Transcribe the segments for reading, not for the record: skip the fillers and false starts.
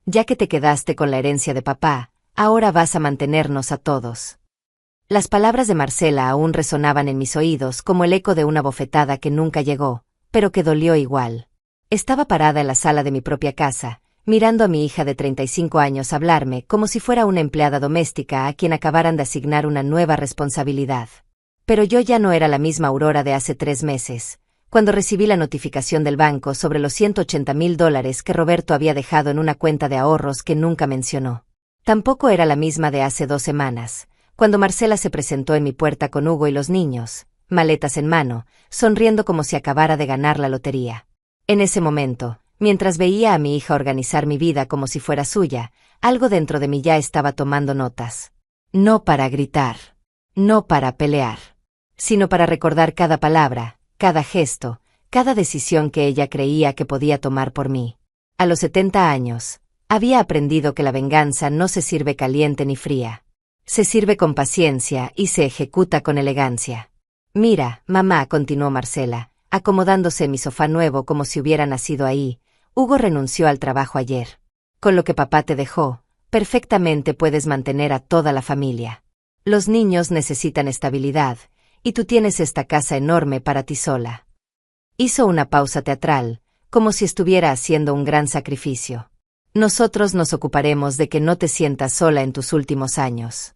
Ya que te quedaste con la herencia de papá, ahora vas a mantenernos a todos. Las palabras de Marcela aún resonaban en mis oídos como el eco de una bofetada que nunca llegó, pero que dolió igual. Estaba parada en la sala de mi propia casa, mirando a mi hija de 35 años hablarme como si fuera una empleada doméstica a quien acabaran de asignar una nueva responsabilidad. Pero yo ya no era la misma Aurora de hace 3 meses, cuando recibí la notificación del banco sobre los $180,000 que Roberto había dejado en una cuenta de ahorros que nunca mencionó. Tampoco era la misma de hace 2 semanas, cuando Marcela se presentó en mi puerta con Hugo y los niños, maletas en mano, sonriendo como si acabara de ganar la lotería. En ese momento, mientras veía a mi hija organizar mi vida como si fuera suya, algo dentro de mí ya estaba tomando notas. No para gritar, no para pelear, sino para recordar cada palabra, cada gesto, cada decisión que ella creía que podía tomar por mí. A los 70 años, había aprendido que la venganza no se sirve caliente ni fría. Se sirve con paciencia y se ejecuta con elegancia. Mira, mamá, continuó Marcela, acomodándose en mi sofá nuevo como si hubiera nacido ahí, Hugo renunció al trabajo ayer. Con lo que papá te dejó, perfectamente puedes mantener a toda la familia. Los niños necesitan estabilidad, y tú tienes esta casa enorme para ti sola. Hizo una pausa teatral, como si estuviera haciendo un gran sacrificio. Nosotros nos ocuparemos de que no te sientas sola en tus últimos años.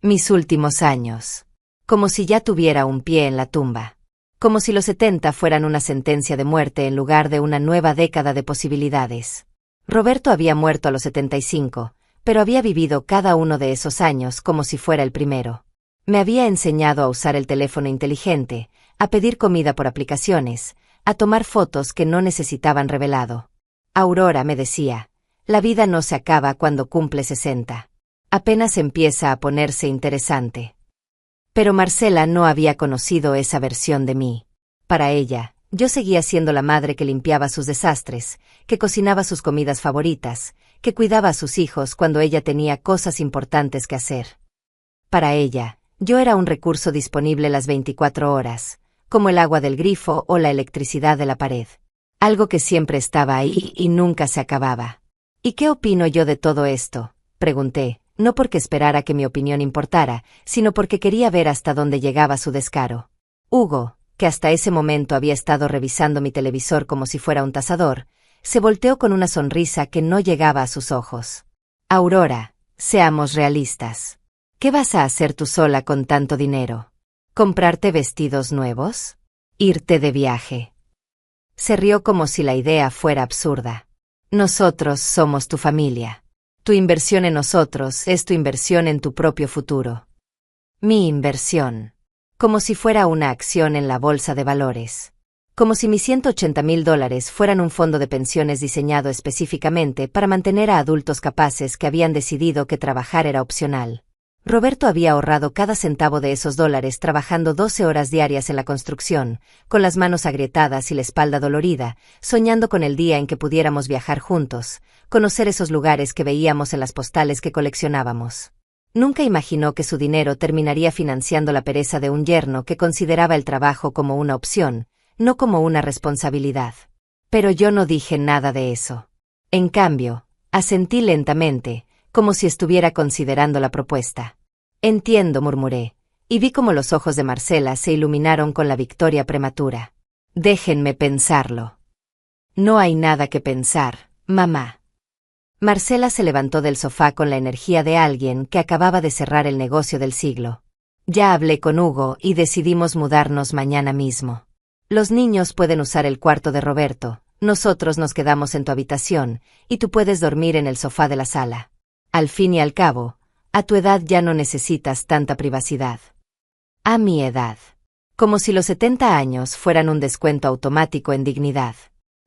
Mis últimos años. Como si ya tuviera un pie en la tumba. Como si los 70 fueran una sentencia de muerte en lugar de una nueva década de posibilidades. Roberto había muerto a los 75, pero había vivido cada uno de esos años como si fuera el primero. Me había enseñado a usar el teléfono inteligente, a pedir comida por aplicaciones, a tomar fotos que no necesitaban revelado. Aurora, me decía, la vida no se acaba cuando cumple 60. Apenas empieza a ponerse interesante. Pero Marcela no había conocido esa versión de mí. Para ella, yo seguía siendo la madre que limpiaba sus desastres, que cocinaba sus comidas favoritas, que cuidaba a sus hijos cuando ella tenía cosas importantes que hacer. Para ella, yo era un recurso disponible las 24 horas, como el agua del grifo o la electricidad de la pared. Algo que siempre estaba ahí y nunca se acababa. ¿Y qué opino yo de todo esto?, pregunté, no porque esperara que mi opinión importara, sino porque quería ver hasta dónde llegaba su descaro. Hugo, que hasta ese momento había estado revisando mi televisor como si fuera un tasador, se volteó con una sonrisa que no llegaba a sus ojos. Aurora, seamos realistas. ¿Qué vas a hacer tú sola con tanto dinero? ¿Comprarte vestidos nuevos? ¿Irte de viaje? Se rió como si la idea fuera absurda. Nosotros somos tu familia. Tu inversión en nosotros es tu inversión en tu propio futuro. Mi inversión. Como si fuera una acción en la bolsa de valores. Como si mis $180,000 fueran un fondo de pensiones diseñado específicamente para mantener a adultos capaces que habían decidido que trabajar era opcional. Roberto había ahorrado cada centavo de esos dólares trabajando 12 horas diarias en la construcción, con las manos agrietadas y la espalda dolorida, soñando con el día en que pudiéramos viajar juntos, conocer esos lugares que veíamos en las postales que coleccionábamos. Nunca imaginó que su dinero terminaría financiando la pereza de un yerno que consideraba el trabajo como una opción, no como una responsabilidad. Pero yo no dije nada de eso. En cambio, asentí lentamente, como si estuviera considerando la propuesta. Entiendo, murmuré, y vi como los ojos de Marcela se iluminaron con la victoria prematura. Déjenme pensarlo. No hay nada que pensar, mamá. Marcela se levantó del sofá con la energía de alguien que acababa de cerrar el negocio del siglo. Ya hablé con Hugo y decidimos mudarnos mañana mismo. Los niños pueden usar el cuarto de Roberto, nosotros nos quedamos en tu habitación, y tú puedes dormir en el sofá de la sala. Al fin y al cabo, a tu edad ya no necesitas tanta privacidad. A mi edad. Como si los 70 años fueran un descuento automático en dignidad.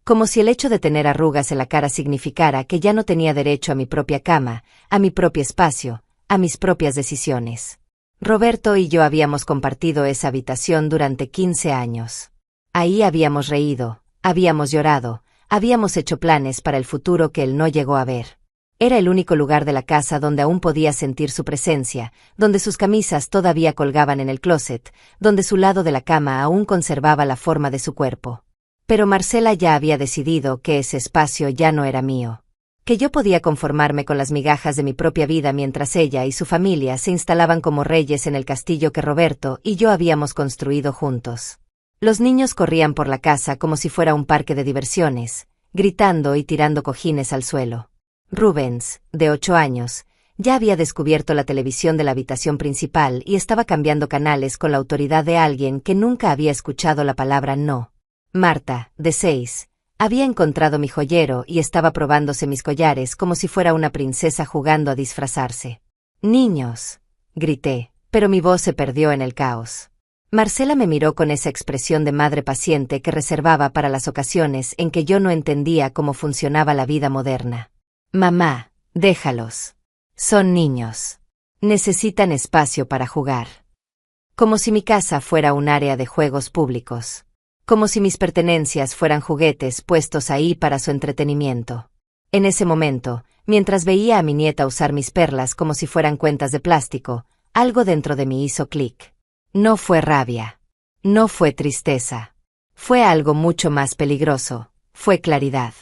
Como si el hecho de tener arrugas en la cara significara que ya no tenía derecho a mi propia cama, a mi propio espacio, a mis propias decisiones. Roberto y yo habíamos compartido esa habitación durante 15 años. Ahí habíamos reído, habíamos llorado, habíamos hecho planes para el futuro que él no llegó a ver. Era el único lugar de la casa donde aún podía sentir su presencia, donde sus camisas todavía colgaban en el closet, donde su lado de la cama aún conservaba la forma de su cuerpo. Pero Marcela ya había decidido que ese espacio ya no era mío. que yo podía conformarme con las migajas de mi propia vida mientras ella y su familia se instalaban como reyes en el castillo que Roberto y yo habíamos construido juntos. Los niños corrían por la casa como si fuera un parque de diversiones, gritando y tirando cojines al suelo. Rubens, de 8 años, ya había descubierto la televisión de la habitación principal y estaba cambiando canales con la autoridad de alguien que nunca había escuchado la palabra no. Marta, de 6, había encontrado mi joyero y estaba probándose mis collares como si fuera una princesa jugando a disfrazarse. «Niños», grité, pero mi voz se perdió en el caos. Marcela me miró con esa expresión de madre paciente que reservaba para las ocasiones en que yo no entendía cómo funcionaba la vida moderna. «Mamá, déjalos. Son niños. Necesitan espacio para jugar». Como si mi casa fuera un área de juegos públicos. Como si mis pertenencias fueran juguetes puestos ahí para su entretenimiento. En ese momento, mientras veía a mi nieta usar mis perlas como si fueran cuentas de plástico, algo dentro de mí hizo clic. No fue rabia. No fue tristeza. Fue algo mucho más peligroso. Fue claridad.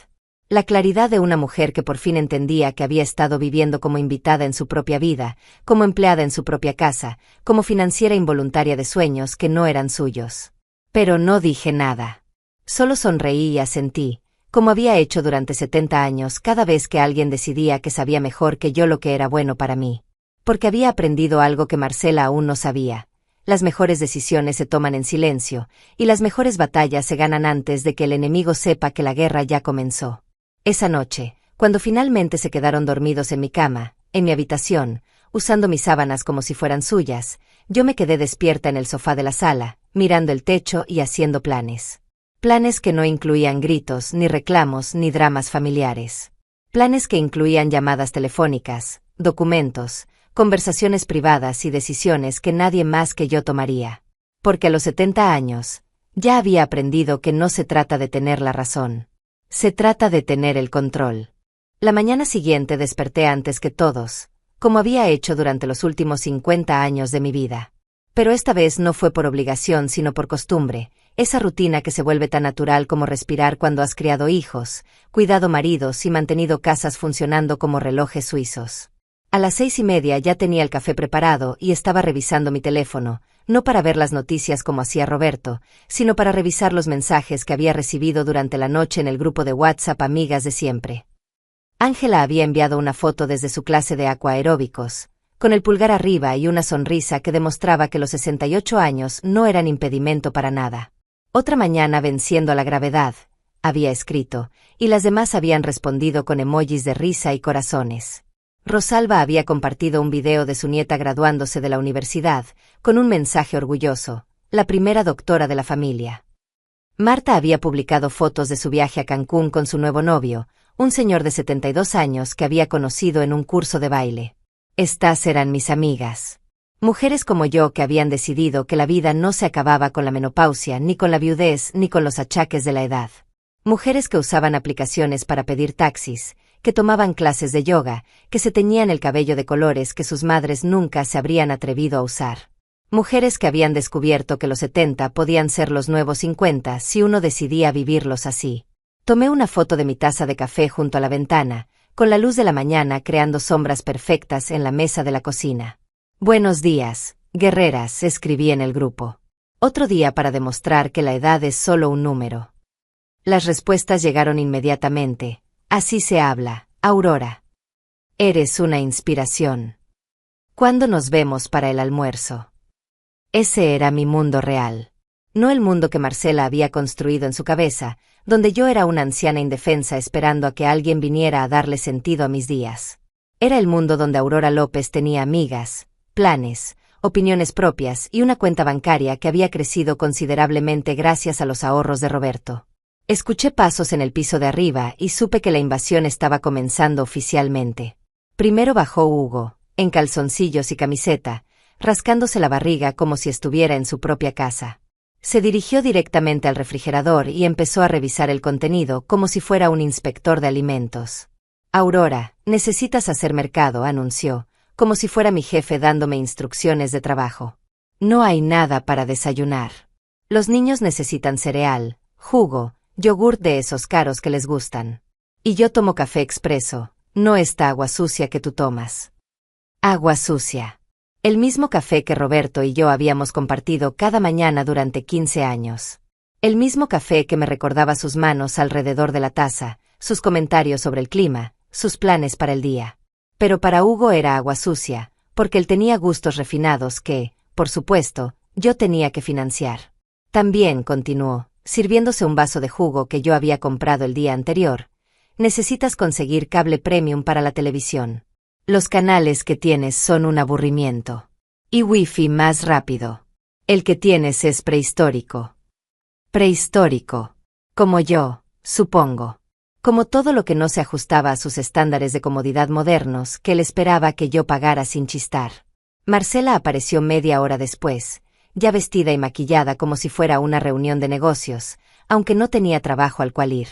La claridad de una mujer que por fin entendía que había estado viviendo como invitada en su propia vida, como empleada en su propia casa, como financiera involuntaria de sueños que no eran suyos. Pero no dije nada. Solo sonreí y asentí, como había hecho durante 70 años cada vez que alguien decidía que sabía mejor que yo lo que era bueno para mí. Porque había aprendido algo que Marcela aún no sabía. Las mejores decisiones se toman en silencio, y las mejores batallas se ganan antes de que el enemigo sepa que la guerra ya comenzó. Esa noche, cuando finalmente se quedaron dormidos en mi cama, en mi habitación, usando mis sábanas como si fueran suyas, yo me quedé despierta en el sofá de la sala, mirando el techo y haciendo planes. Planes que no incluían gritos, ni reclamos, ni dramas familiares. Planes que incluían llamadas telefónicas, documentos, conversaciones privadas y decisiones que nadie más que yo tomaría. Porque a los 70 años, ya había aprendido que no se trata de tener la razón. Se trata de tener el control. La mañana siguiente desperté antes que todos, como había hecho durante los últimos 50 años de mi vida. Pero esta vez no fue por obligación sino por costumbre, esa rutina que se vuelve tan natural como respirar cuando has criado hijos, cuidado maridos y mantenido casas funcionando como relojes suizos. A las 6:30 ya tenía el café preparado y estaba revisando mi teléfono, no para ver las noticias como hacía Roberto, sino para revisar los mensajes que había recibido durante la noche en el grupo de WhatsApp Amigas de Siempre. Ángela había enviado una foto desde su clase de aquaeróbicos, con el pulgar arriba y una sonrisa que demostraba que los 68 años no eran impedimento para nada. Otra mañana venciendo a la gravedad, había escrito, y las demás habían respondido con emojis de risa y corazones. Rosalba había compartido un video de su nieta graduándose de la universidad, con un mensaje orgulloso, la primera doctora de la familia. Marta había publicado fotos de su viaje a Cancún con su nuevo novio, un señor de 72 años que había conocido en un curso de baile. Estas eran mis amigas. Mujeres como yo que habían decidido que la vida no se acababa con la menopausia, ni con la viudez, ni con los achaques de la edad. Mujeres que usaban aplicaciones para pedir taxis, que tomaban clases de yoga, que se teñían el cabello de colores que sus madres nunca se habrían atrevido a usar. Mujeres que habían descubierto que los 70 podían ser los nuevos 50 si uno decidía vivirlos así. Tomé una foto de mi taza de café junto a la ventana, con la luz de la mañana creando sombras perfectas en la mesa de la cocina. Buenos días, guerreras, escribí en el grupo. Otro día para demostrar que la edad es solo un número. Las respuestas llegaron inmediatamente. Así se habla, Aurora. Eres una inspiración. ¿Cuándo nos vemos para el almuerzo? Ese era mi mundo real. No el mundo que Marcela había construido en su cabeza, donde yo era una anciana indefensa esperando a que alguien viniera a darle sentido a mis días. Era el mundo donde Aurora López tenía amigas, planes, opiniones propias y una cuenta bancaria que había crecido considerablemente gracias a los ahorros de Roberto. Escuché pasos en el piso de arriba y supe que la invasión estaba comenzando oficialmente. Primero bajó Hugo, en calzoncillos y camiseta, rascándose la barriga como si estuviera en su propia casa. Se dirigió directamente al refrigerador y empezó a revisar el contenido como si fuera un inspector de alimentos. Aurora, necesitas hacer mercado, anunció, como si fuera mi jefe dándome instrucciones de trabajo. No hay nada para desayunar. Los niños necesitan cereal, jugo, yogurt de esos caros que les gustan. Y yo tomo café expreso, no esta agua sucia que tú tomas. Agua sucia. El mismo café que Roberto y yo habíamos compartido cada mañana durante 15 años. El mismo café que me recordaba sus manos alrededor de la taza, sus comentarios sobre el clima, sus planes para el día. Pero para Hugo era agua sucia, porque él tenía gustos refinados que, por supuesto, yo tenía que financiar. También, continuó, sirviéndose un vaso de jugo que yo había comprado el día anterior, necesitas conseguir cable premium para la televisión. Los canales que tienes son un aburrimiento. Y wifi más rápido. El que tienes es prehistórico. Prehistórico. Como yo, supongo. Como todo lo que no se ajustaba a sus estándares de comodidad modernos que él esperaba que yo pagara sin chistar. Marcela apareció media hora después, ya vestida y maquillada como si fuera una reunión de negocios, aunque no tenía trabajo al cual ir.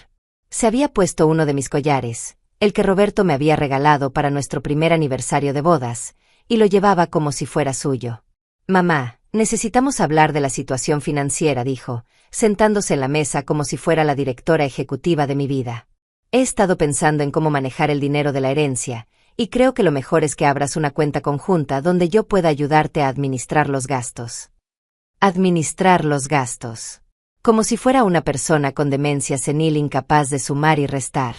Se había puesto uno de mis collares, el que Roberto me había regalado para nuestro primer aniversario de bodas, y lo llevaba como si fuera suyo. Mamá, necesitamos hablar de la situación financiera, dijo, sentándose en la mesa como si fuera la directora ejecutiva de mi vida. He estado pensando en cómo manejar el dinero de la herencia, y creo que lo mejor es que abras una cuenta conjunta donde yo pueda ayudarte a administrar los gastos. Administrar los gastos. Como si fuera una persona con demencia senil incapaz de sumar y restar.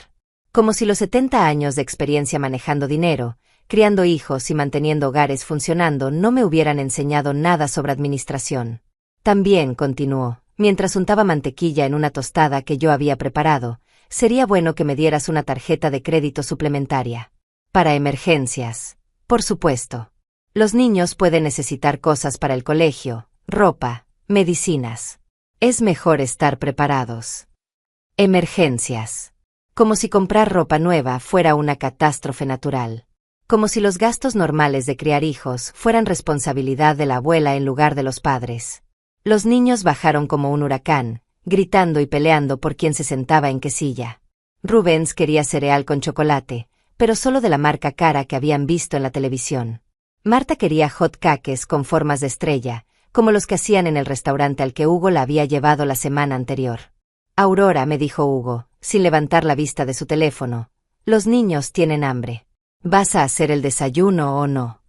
Como si los 70 años de experiencia manejando dinero, criando hijos y manteniendo hogares funcionando no me hubieran enseñado nada sobre administración. También, continuó, mientras untaba mantequilla en una tostada que yo había preparado, sería bueno que me dieras una tarjeta de crédito suplementaria. Para emergencias. Por supuesto. Los niños pueden necesitar cosas para el colegio, ropa, medicinas. Es mejor estar preparados. Emergencias. Como si comprar ropa nueva fuera una catástrofe natural. Como si los gastos normales de criar hijos fueran responsabilidad de la abuela en lugar de los padres. Los niños bajaron como un huracán, gritando y peleando por quién se sentaba en qué silla. Rubens quería cereal con chocolate, pero solo de la marca cara que habían visto en la televisión. Marta quería hot cakes con formas de estrella, como los que hacían en el restaurante al que Hugo la había llevado la semana anterior. Aurora, me dijo Hugo, sin levantar la vista de su teléfono, los niños tienen hambre. ¿Vas a hacer el desayuno o no?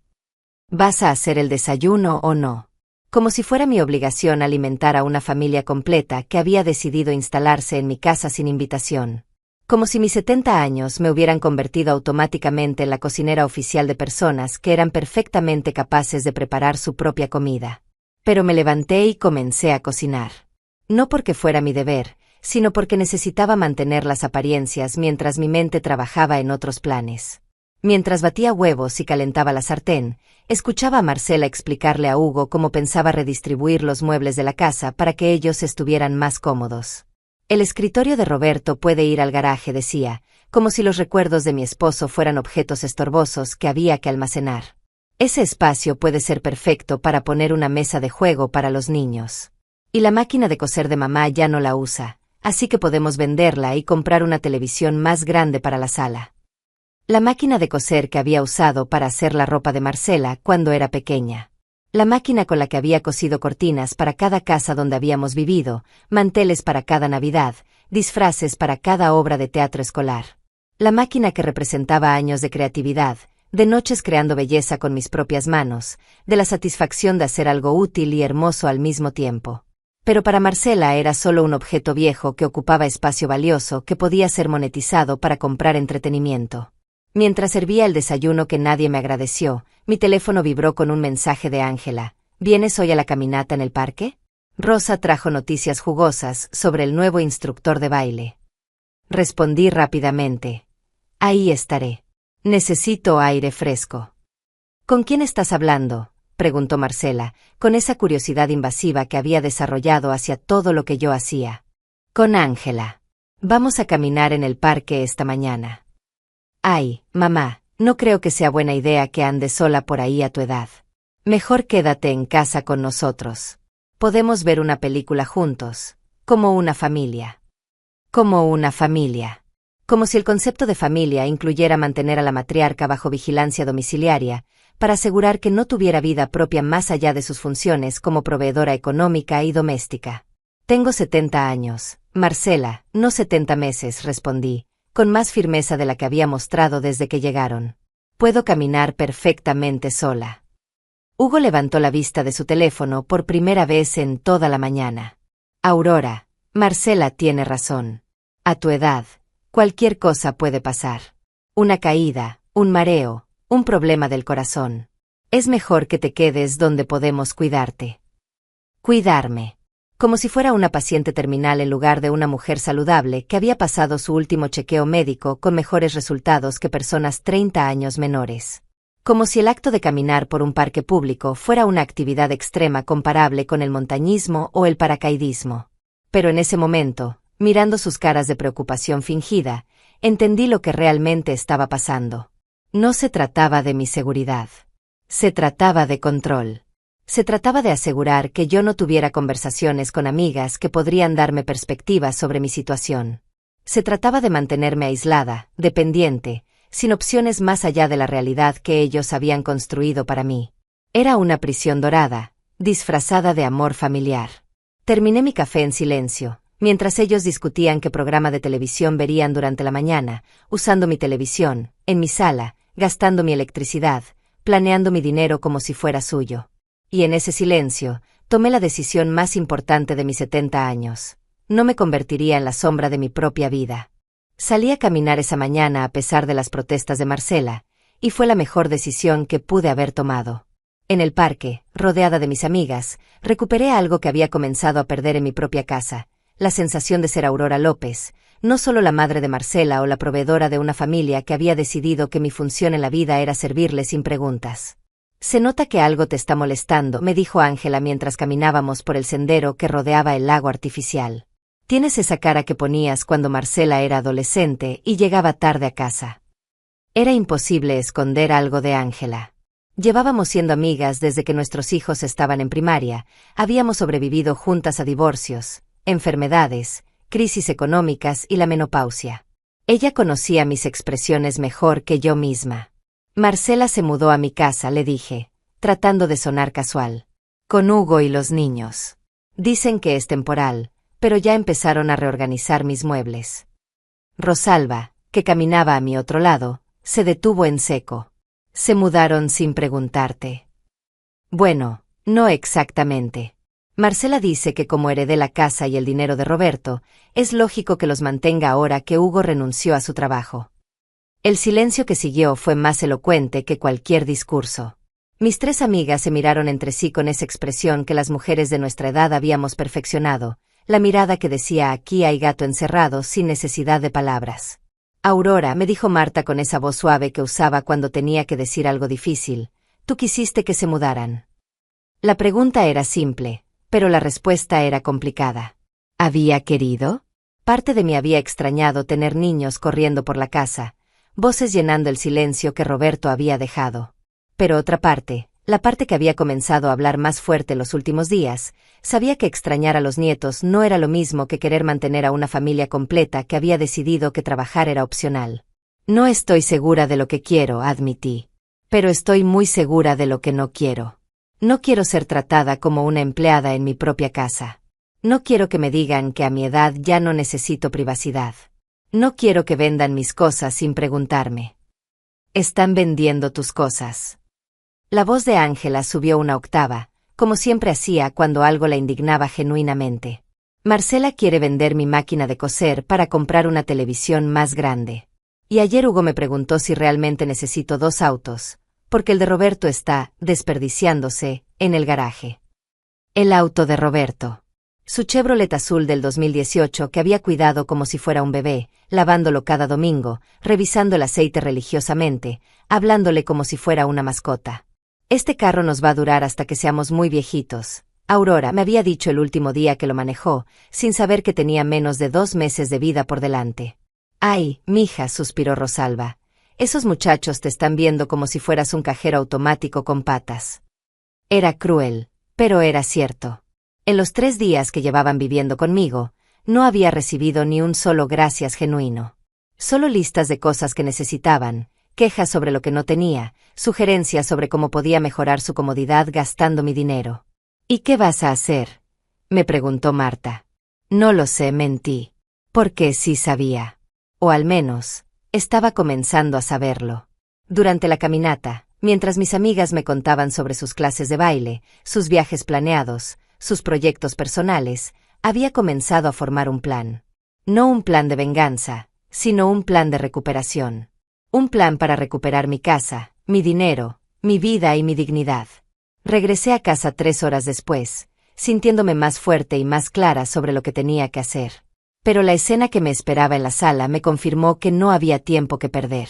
¿Vas a hacer el desayuno o no? Como si fuera mi obligación alimentar a una familia completa que había decidido instalarse en mi casa sin invitación. Como si mis 70 años me hubieran convertido automáticamente en la cocinera oficial de personas que eran perfectamente capaces de preparar su propia comida. Pero me levanté y comencé a cocinar. No porque fuera mi deber, sino porque necesitaba mantener las apariencias mientras mi mente trabajaba en otros planes. Mientras batía huevos y calentaba la sartén, escuchaba a Marcela explicarle a Hugo cómo pensaba redistribuir los muebles de la casa para que ellos estuvieran más cómodos. El escritorio de Roberto puede ir al garaje, decía, como si los recuerdos de mi esposo fueran objetos estorbosos que había que almacenar. Ese espacio puede ser perfecto para poner una mesa de juego para los niños. Y la máquina de coser de mamá ya no la usa, así que podemos venderla y comprar una televisión más grande para la sala. La máquina de coser que había usado para hacer la ropa de Marcela cuando era pequeña. La máquina con la que había cosido cortinas para cada casa donde habíamos vivido, manteles para cada Navidad, disfraces para cada obra de teatro escolar. La máquina que representaba años de creatividad, de noches creando belleza con mis propias manos, de la satisfacción de hacer algo útil y hermoso al mismo tiempo. Pero para Marcela era solo un objeto viejo que ocupaba espacio valioso que podía ser monetizado para comprar entretenimiento. Mientras servía el desayuno que nadie me agradeció, mi teléfono vibró con un mensaje de Ángela. ¿Vienes hoy a la caminata en el parque? Rosa trajo noticias jugosas sobre el nuevo instructor de baile. Respondí rápidamente. Ahí estaré. Necesito aire fresco. ¿Con quién estás hablando?, preguntó Marcela, con esa curiosidad invasiva que había desarrollado hacia todo lo que yo hacía. Con Ángela. Vamos a caminar en el parque esta mañana. Ay, mamá, no creo que sea buena idea que andes sola por ahí a tu edad. Mejor quédate en casa con nosotros. Podemos ver una película juntos, como una familia. Como una familia. Como si el concepto de familia incluyera mantener a la matriarca bajo vigilancia domiciliaria, para asegurar que no tuviera vida propia más allá de sus funciones como proveedora económica y doméstica. Tengo 70 años, Marcela, no 70 meses, respondí, con más firmeza de la que había mostrado desde que llegaron. Puedo caminar perfectamente sola. Hugo levantó la vista de su teléfono por primera vez en toda la mañana. Aurora, Marcela tiene razón. A tu edad, cualquier cosa puede pasar. Una caída, un mareo, un problema del corazón. Es mejor que te quedes donde podemos cuidarte. Cuidarme. Como si fuera una paciente terminal en lugar de una mujer saludable que había pasado su último chequeo médico con mejores resultados que personas 30 años menores. Como si el acto de caminar por un parque público fuera una actividad extrema comparable con el montañismo o el paracaidismo. Pero en ese momento, mirando sus caras de preocupación fingida, entendí lo que realmente estaba pasando. No se trataba de mi seguridad. Se trataba de control. Se trataba de asegurar que yo no tuviera conversaciones con amigas que podrían darme perspectivas sobre mi situación. Se trataba de mantenerme aislada, dependiente, sin opciones más allá de la realidad que ellos habían construido para mí. Era una prisión dorada, disfrazada de amor familiar. Terminé mi café en silencio, mientras ellos discutían qué programa de televisión verían durante la mañana, usando mi televisión, en mi sala, gastando mi electricidad, planeando mi dinero como si fuera suyo. Y en ese silencio, tomé la decisión más importante de mis 70 años. No me convertiría en la sombra de mi propia vida. Salí a caminar esa mañana a pesar de las protestas de Marcela, y fue la mejor decisión que pude haber tomado. En el parque, rodeada de mis amigas, recuperé algo que había comenzado a perder en mi propia casa, la sensación de ser Aurora López, no solo la madre de Marcela o la proveedora de una familia que había decidido que mi función en la vida era servirle sin preguntas. Se nota que algo te está molestando, me dijo Ángela mientras caminábamos por el sendero que rodeaba el lago artificial. Tienes esa cara que ponías cuando Marcela era adolescente y llegaba tarde a casa. Era imposible esconder algo de Ángela. Llevábamos siendo amigas desde que nuestros hijos estaban en primaria, habíamos sobrevivido juntas a divorcios, enfermedades, crisis económicas y la menopausia. Ella conocía mis expresiones mejor que yo misma. Marcela se mudó a mi casa, le dije, tratando de sonar casual. Con Hugo y los niños. Dicen que es temporal, pero ya empezaron a reorganizar mis muebles. Rosalba, que caminaba a mi otro lado, se detuvo en seco. ¿Se mudaron sin preguntarte? Bueno, no exactamente. Marcela dice que como heredé la casa y el dinero de Roberto, es lógico que los mantenga ahora que Hugo renunció a su trabajo. El silencio que siguió fue más elocuente que cualquier discurso. Mis 3 amigas se miraron entre sí con esa expresión que las mujeres de nuestra edad habíamos perfeccionado, la mirada que decía aquí hay gato encerrado sin necesidad de palabras. Aurora, me dijo Marta con esa voz suave que usaba cuando tenía que decir algo difícil, tú quisiste que se mudaran. La pregunta era simple, pero la respuesta era complicada. ¿Había querido? Parte de mí había extrañado tener niños corriendo por la casa, voces llenando el silencio que Roberto había dejado. Pero otra parte, la parte que había comenzado a hablar más fuerte los últimos días, sabía que extrañar a los nietos no era lo mismo que querer mantener a una familia completa que había decidido que trabajar era opcional. No estoy segura de lo que quiero, admití. Pero estoy muy segura de lo que no quiero. No quiero ser tratada como una empleada en mi propia casa. No quiero que me digan que a mi edad ya no necesito privacidad. No quiero que vendan mis cosas sin preguntarme. Están vendiendo tus cosas. La voz de Ángela subió una octava, como siempre hacía cuando algo la indignaba genuinamente. Marcela quiere vender mi máquina de coser para comprar una televisión más grande. Y ayer Hugo me preguntó si realmente necesito 2 autos, porque el de Roberto está desperdiciándose en el garaje. El auto de Roberto. Su Chevrolet azul del 2018 que había cuidado como si fuera un bebé, lavándolo cada domingo, revisando el aceite religiosamente, hablándole como si fuera una mascota. Este carro nos va a durar hasta que seamos muy viejitos. Aurora me había dicho el último día que lo manejó, sin saber que tenía menos de 2 meses de vida por delante. Ay, mija, suspiró Rosalba. Esos muchachos te están viendo como si fueras un cajero automático con patas. Era cruel, pero era cierto. En los 3 días que llevaban viviendo conmigo, no había recibido ni un solo gracias genuino. Solo listas de cosas que necesitaban, quejas sobre lo que no tenía, sugerencias sobre cómo podía mejorar su comodidad gastando mi dinero. ¿Y qué vas a hacer?, me preguntó Marta. No lo sé, mentí. Porque sí sabía. O al menos, estaba comenzando a saberlo. Durante la caminata, mientras mis amigas me contaban sobre sus clases de baile, sus viajes planeados, sus proyectos personales, había comenzado a formar un plan. No un plan de venganza, sino un plan de recuperación. Un plan para recuperar mi casa, mi dinero, mi vida y mi dignidad. Regresé a casa 3 horas después, sintiéndome más fuerte y más clara sobre lo que tenía que hacer. Pero la escena que me esperaba en la sala me confirmó que no había tiempo que perder.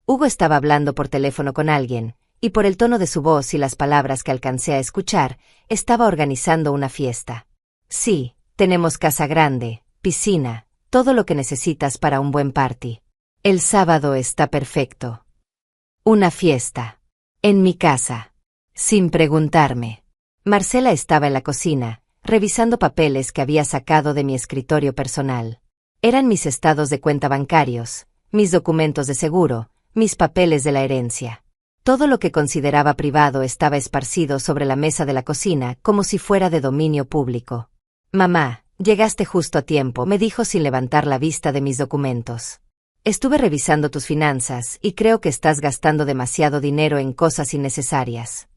Hugo estaba hablando por teléfono con alguien, y por el tono de su voz y las palabras que alcancé a escuchar, estaba organizando una fiesta. Sí, tenemos casa grande, piscina, todo lo que necesitas para un buen party. El sábado está perfecto. Una fiesta. En mi casa. Sin preguntarme. Marcela estaba en la cocina, revisando papeles que había sacado de mi escritorio personal. Eran mis estados de cuenta bancarios, mis documentos de seguro, mis papeles de la herencia. Todo lo que consideraba privado estaba esparcido sobre la mesa de la cocina como si fuera de dominio público. «Mamá, llegaste justo a tiempo», me dijo sin levantar la vista de mis documentos. «Estuve revisando tus finanzas y creo que estás gastando demasiado dinero en cosas innecesarias».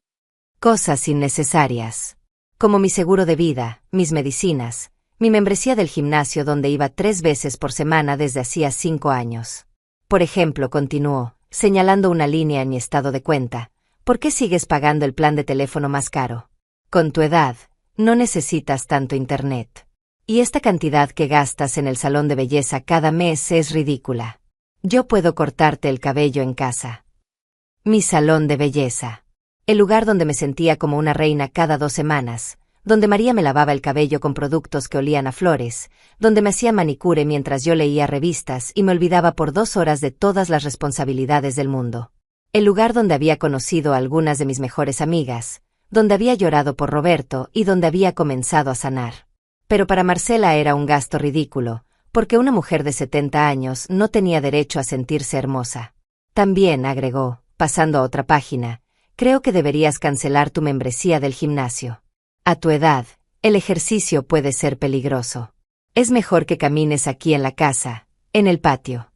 Cosas innecesarias. Como mi seguro de vida, mis medicinas, mi membresía del gimnasio donde iba 3 veces por semana desde hacía 5 años. Por ejemplo, continuó, señalando una línea en mi estado de cuenta, ¿por qué sigues pagando el plan de teléfono más caro? Con tu edad, no necesitas tanto internet. Y esta cantidad que gastas en el salón de belleza cada mes es ridícula. Yo puedo cortarte el cabello en casa. Mi salón de belleza. El lugar donde me sentía como una reina cada 2 semanas, donde María me lavaba el cabello con productos que olían a flores, donde me hacía manicure mientras yo leía revistas y me olvidaba por 2 horas de todas las responsabilidades del mundo. El lugar donde había conocido a algunas de mis mejores amigas, donde había llorado por Roberto y donde había comenzado a sanar. Pero para Marcela era un gasto ridículo, porque una mujer de 70 años no tenía derecho a sentirse hermosa. También, agregó, pasando a otra página, creo que deberías cancelar tu membresía del gimnasio. A tu edad, el ejercicio puede ser peligroso. Es mejor que camines aquí en la casa, en el patio.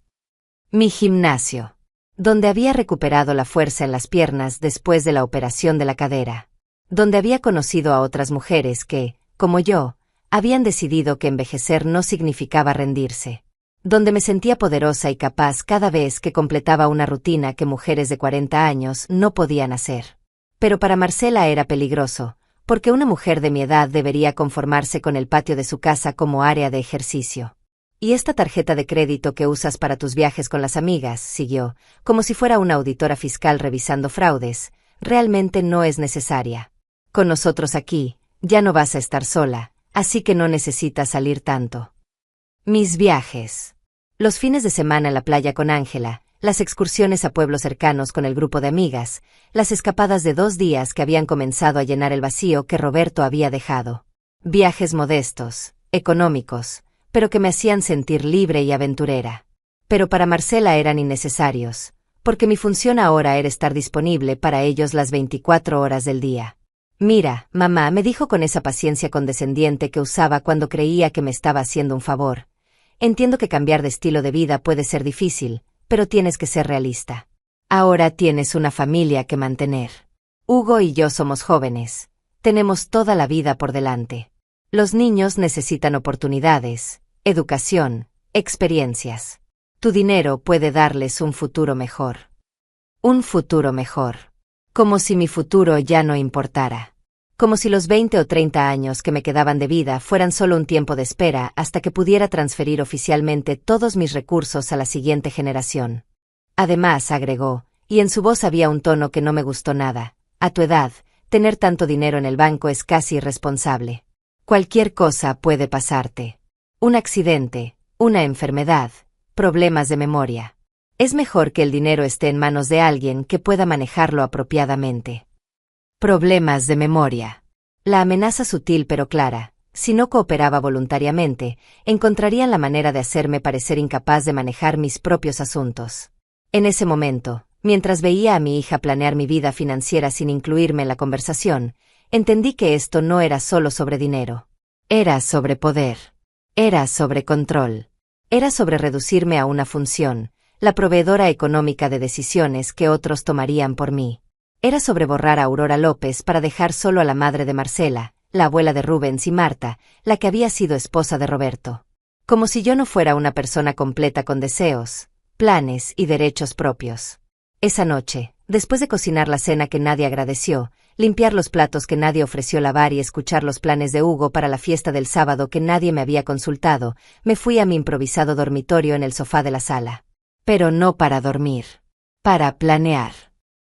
Mi gimnasio, donde había recuperado la fuerza en las piernas después de la operación de la cadera, donde había conocido a otras mujeres que, como yo, habían decidido que envejecer no significaba rendirse, donde me sentía poderosa y capaz cada vez que completaba una rutina que mujeres de 40 años no podían hacer. Pero para Marcela era peligroso, porque una mujer de mi edad debería conformarse con el patio de su casa como área de ejercicio. Y esta tarjeta de crédito que usas para tus viajes con las amigas, siguió, como si fuera una auditora fiscal revisando fraudes, realmente no es necesaria. Con nosotros aquí, ya no vas a estar sola, así que no necesitas salir tanto. Mis viajes. Los fines de semana en la playa con Ángela, las excursiones a pueblos cercanos con el grupo de amigas, las escapadas de 2 días que habían comenzado a llenar el vacío que Roberto había dejado. Viajes modestos, económicos, pero que me hacían sentir libre y aventurera. Pero para Marcela eran innecesarios, porque mi función ahora era estar disponible para ellos las 24 horas del día. Mira, mamá, me dijo con esa paciencia condescendiente que usaba cuando creía que me estaba haciendo un favor. Entiendo que cambiar de estilo de vida puede ser difícil, pero tienes que ser realista. Ahora tienes una familia que mantener. Hugo y yo somos jóvenes. Tenemos toda la vida por delante. Los niños necesitan oportunidades, educación, experiencias. Tu dinero puede darles un futuro mejor. Un futuro mejor. Como si mi futuro ya no importara. Como si los 20 o 30 años que me quedaban de vida fueran solo un tiempo de espera hasta que pudiera transferir oficialmente todos mis recursos a la siguiente generación. Además, agregó, y en su voz había un tono que no me gustó nada, a tu edad, tener tanto dinero en el banco es casi irresponsable. Cualquier cosa puede pasarte. Un accidente, una enfermedad, problemas de memoria. Es mejor que el dinero esté en manos de alguien que pueda manejarlo apropiadamente. Problemas de memoria. La amenaza sutil pero clara, si no cooperaba voluntariamente, encontrarían la manera de hacerme parecer incapaz de manejar mis propios asuntos. En ese momento, mientras veía a mi hija planear mi vida financiera sin incluirme en la conversación, entendí que esto no era solo sobre dinero. Era sobre poder. Era sobre control. Era sobre reducirme a una función, la proveedora económica de decisiones que otros tomarían por mí. Era sobre borrar a Aurora López para dejar solo a la madre de Marcela, la abuela de Rubens y Marta, la que había sido esposa de Roberto. Como si yo no fuera una persona completa con deseos, planes y derechos propios. Esa noche, después de cocinar la cena que nadie agradeció, limpiar los platos que nadie ofreció lavar y escuchar los planes de Hugo para la fiesta del sábado que nadie me había consultado, me fui a mi improvisado dormitorio en el sofá de la sala. Pero no para dormir. Para planear.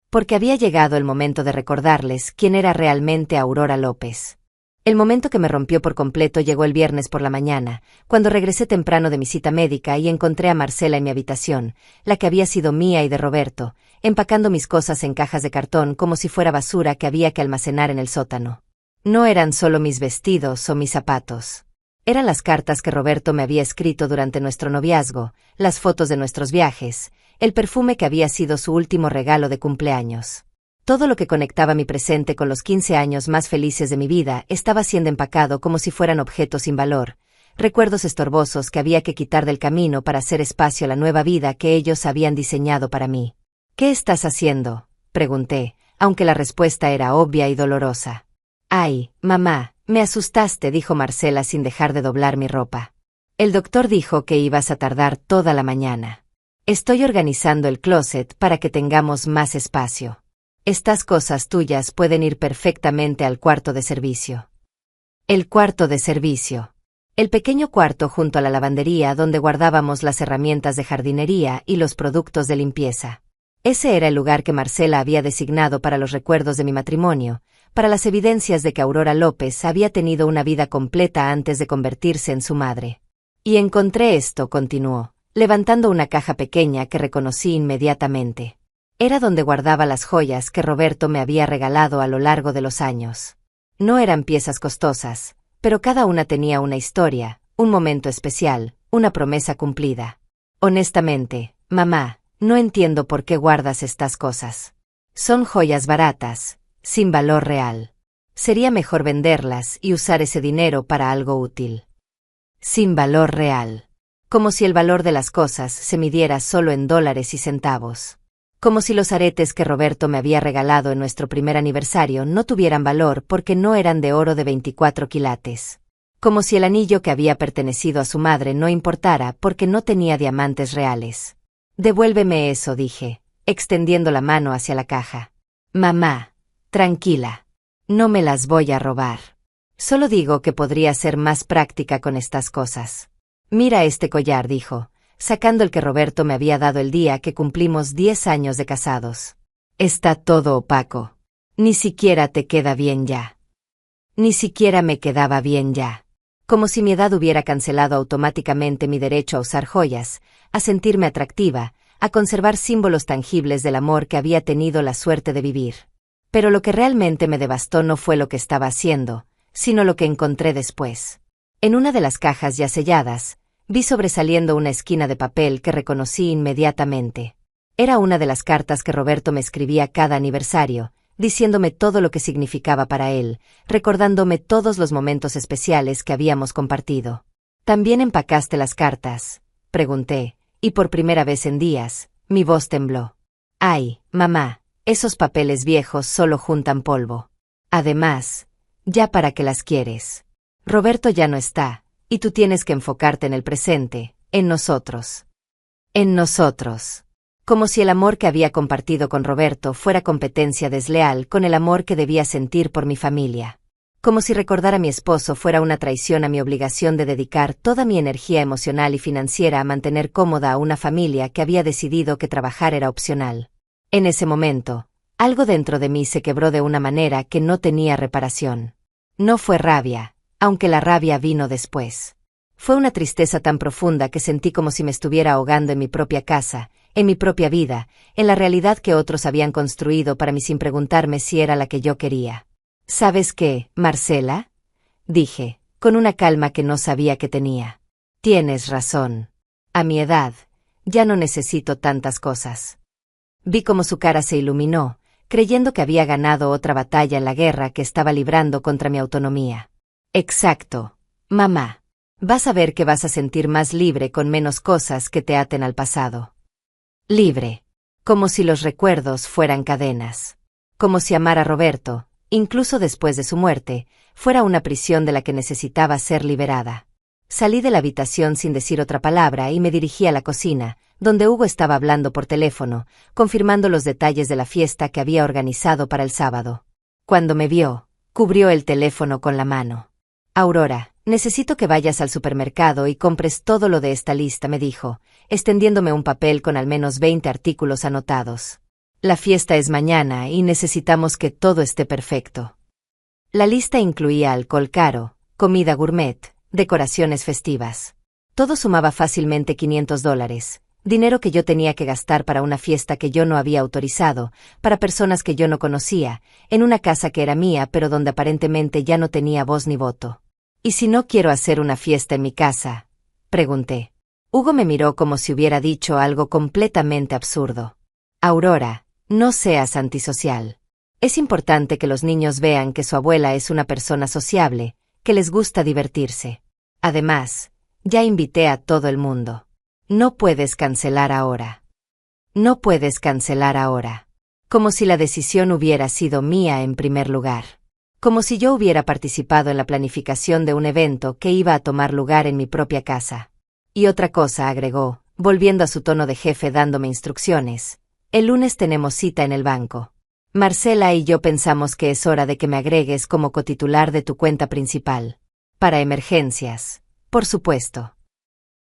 Porque había llegado el momento de recordarles quién era realmente Aurora López. El momento que me rompió por completo llegó el viernes por la mañana, cuando regresé temprano de mi cita médica y encontré a Marcela en mi habitación, la que había sido mía y de Roberto, empacando mis cosas en cajas de cartón como si fuera basura que había que almacenar en el sótano. No eran solo mis vestidos o mis zapatos. Eran las cartas que Roberto me había escrito durante nuestro noviazgo, las fotos de nuestros viajes, el perfume que había sido su último regalo de cumpleaños. Todo lo que conectaba mi presente con los 15 años más felices de mi vida estaba siendo empacado como si fueran objetos sin valor, recuerdos estorbosos que había que quitar del camino para hacer espacio a la nueva vida que ellos habían diseñado para mí. ¿Qué estás haciendo?, pregunté, aunque la respuesta era obvia y dolorosa. Ay, mamá, me asustaste, dijo Marcela sin dejar de doblar mi ropa. El doctor dijo que ibas a tardar toda la mañana. Estoy organizando el closet para que tengamos más espacio. Estas cosas tuyas pueden ir perfectamente al cuarto de servicio. El cuarto de servicio. El pequeño cuarto junto a la lavandería donde guardábamos las herramientas de jardinería y los productos de limpieza. Ese era el lugar que Marcela había designado para los recuerdos de mi matrimonio, para las evidencias de que Aurora López había tenido una vida completa antes de convertirse en su madre. Y encontré esto, continuó, levantando una caja pequeña que reconocí inmediatamente. Era donde guardaba las joyas que Roberto me había regalado a lo largo de los años. No eran piezas costosas, pero cada una tenía una historia, un momento especial, una promesa cumplida. Honestamente, mamá, no entiendo por qué guardas estas cosas. Son joyas baratas, sin valor real. Sería mejor venderlas y usar ese dinero para algo útil. Sin valor real. Como si el valor de las cosas se midiera solo en dólares y centavos. Como si los aretes que Roberto me había regalado en nuestro primer aniversario no tuvieran valor porque no eran de oro de 24 quilates. Como si el anillo que había pertenecido a su madre no importara porque no tenía diamantes reales. Devuélveme eso, dije, extendiendo la mano hacia la caja. Mamá, tranquila. No me las voy a robar. Solo digo que podría ser más práctica con estas cosas. Mira este collar, dijo, sacando el que Roberto me había dado el día que cumplimos 10 años de casados. Está todo opaco. Ni siquiera te queda bien ya. Ni siquiera me quedaba bien ya. Como si mi edad hubiera cancelado automáticamente mi derecho a usar joyas, a sentirme atractiva, a conservar símbolos tangibles del amor que había tenido la suerte de vivir. Pero lo que realmente me devastó no fue lo que estaba haciendo, sino lo que encontré después. En una de las cajas ya selladas, vi sobresaliendo una esquina de papel que reconocí inmediatamente. Era una de las cartas que Roberto me escribía cada aniversario, diciéndome todo lo que significaba para él, recordándome todos los momentos especiales que habíamos compartido. ¿También empacaste las cartas?, pregunté, y por primera vez en días, mi voz tembló. Ay, mamá, esos papeles viejos solo juntan polvo. Además, ¿ya para qué las quieres? Roberto ya no está. Y tú tienes que enfocarte en el presente, en nosotros. En nosotros. Como si el amor que había compartido con Roberto fuera competencia desleal con el amor que debía sentir por mi familia. Como si recordar a mi esposo fuera una traición a mi obligación de dedicar toda mi energía emocional y financiera a mantener cómoda a una familia que había decidido que trabajar era opcional. En ese momento, algo dentro de mí se quebró de una manera que no tenía reparación. No fue rabia, aunque la rabia vino después. Fue una tristeza tan profunda que sentí como si me estuviera ahogando en mi propia casa, en mi propia vida, en la realidad que otros habían construido para mí sin preguntarme si era la que yo quería. ¿Sabes qué, Marcela?, dije, con una calma que no sabía que tenía. Tienes razón. A mi edad, ya no necesito tantas cosas. Vi cómo su cara se iluminó, creyendo que había ganado otra batalla en la guerra que estaba librando contra mi autonomía. Exacto, mamá. Vas a ver que vas a sentir más libre con menos cosas que te aten al pasado. Libre. Como si los recuerdos fueran cadenas. Como si amar a Roberto, incluso después de su muerte, fuera una prisión de la que necesitaba ser liberada. Salí de la habitación sin decir otra palabra y me dirigí a la cocina, donde Hugo estaba hablando por teléfono, confirmando los detalles de la fiesta que había organizado para el sábado. Cuando me vio, cubrió el teléfono con la mano. Aurora, necesito que vayas al supermercado y compres todo lo de esta lista, me dijo, extendiéndome un papel con al menos 20 artículos anotados. La fiesta es mañana y necesitamos que todo esté perfecto. La lista incluía alcohol caro, comida gourmet, decoraciones festivas. Todo sumaba fácilmente $500, dinero que yo tenía que gastar para una fiesta que yo no había autorizado, para personas que yo no conocía, en una casa que era mía pero donde aparentemente ya no tenía voz ni voto. ¿Y si no quiero hacer una fiesta en mi casa?, pregunté. Hugo me miró como si hubiera dicho algo completamente absurdo. Aurora, no seas antisocial. Es importante que los niños vean que su abuela es una persona sociable, que les gusta divertirse. Además, ya invité a todo el mundo. No puedes cancelar ahora. No puedes cancelar ahora. Como si la decisión hubiera sido mía en primer lugar. Como si yo hubiera participado en la planificación de un evento que iba a tomar lugar en mi propia casa. Y otra cosa, agregó, volviendo a su tono de jefe dándome instrucciones. El lunes tenemos cita en el banco. Marcela y yo pensamos que es hora de que me agregues como cotitular de tu cuenta principal. Para emergencias. Por supuesto.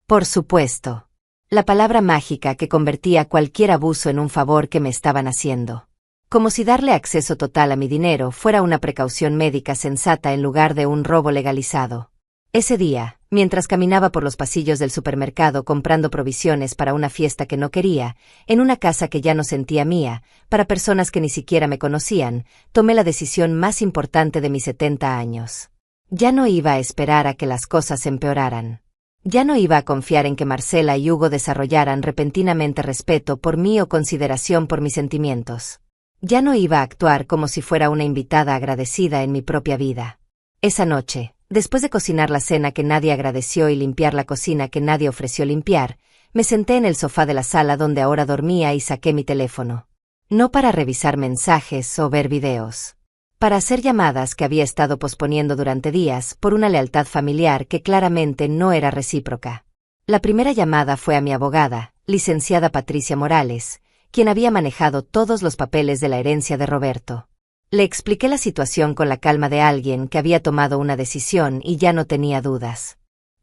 Por supuesto. La palabra mágica que convertía cualquier abuso en un favor que me estaban haciendo. Como si darle acceso total a mi dinero fuera una precaución médica sensata en lugar de un robo legalizado. Ese día, mientras caminaba por los pasillos del supermercado comprando provisiones para una fiesta que no quería, en una casa que ya no sentía mía, para personas que ni siquiera me conocían, tomé la decisión más importante de mis 70 años. Ya no iba a esperar a que las cosas empeoraran. Ya no iba a confiar en que Marcela y Hugo desarrollaran repentinamente respeto por mí o consideración por mis sentimientos. Ya no iba a actuar como si fuera una invitada agradecida en mi propia vida. Esa noche, después de cocinar la cena que nadie agradeció y limpiar la cocina que nadie ofreció limpiar, me senté en el sofá de la sala donde ahora dormía y saqué mi teléfono. No para revisar mensajes o ver videos. Para hacer llamadas que había estado posponiendo durante días por una lealtad familiar que claramente no era recíproca. La primera llamada fue a mi abogada, licenciada Patricia Morales, quien había manejado todos los papeles de la herencia de Roberto. Le expliqué la situación con la calma de alguien que había tomado una decisión y ya no tenía dudas.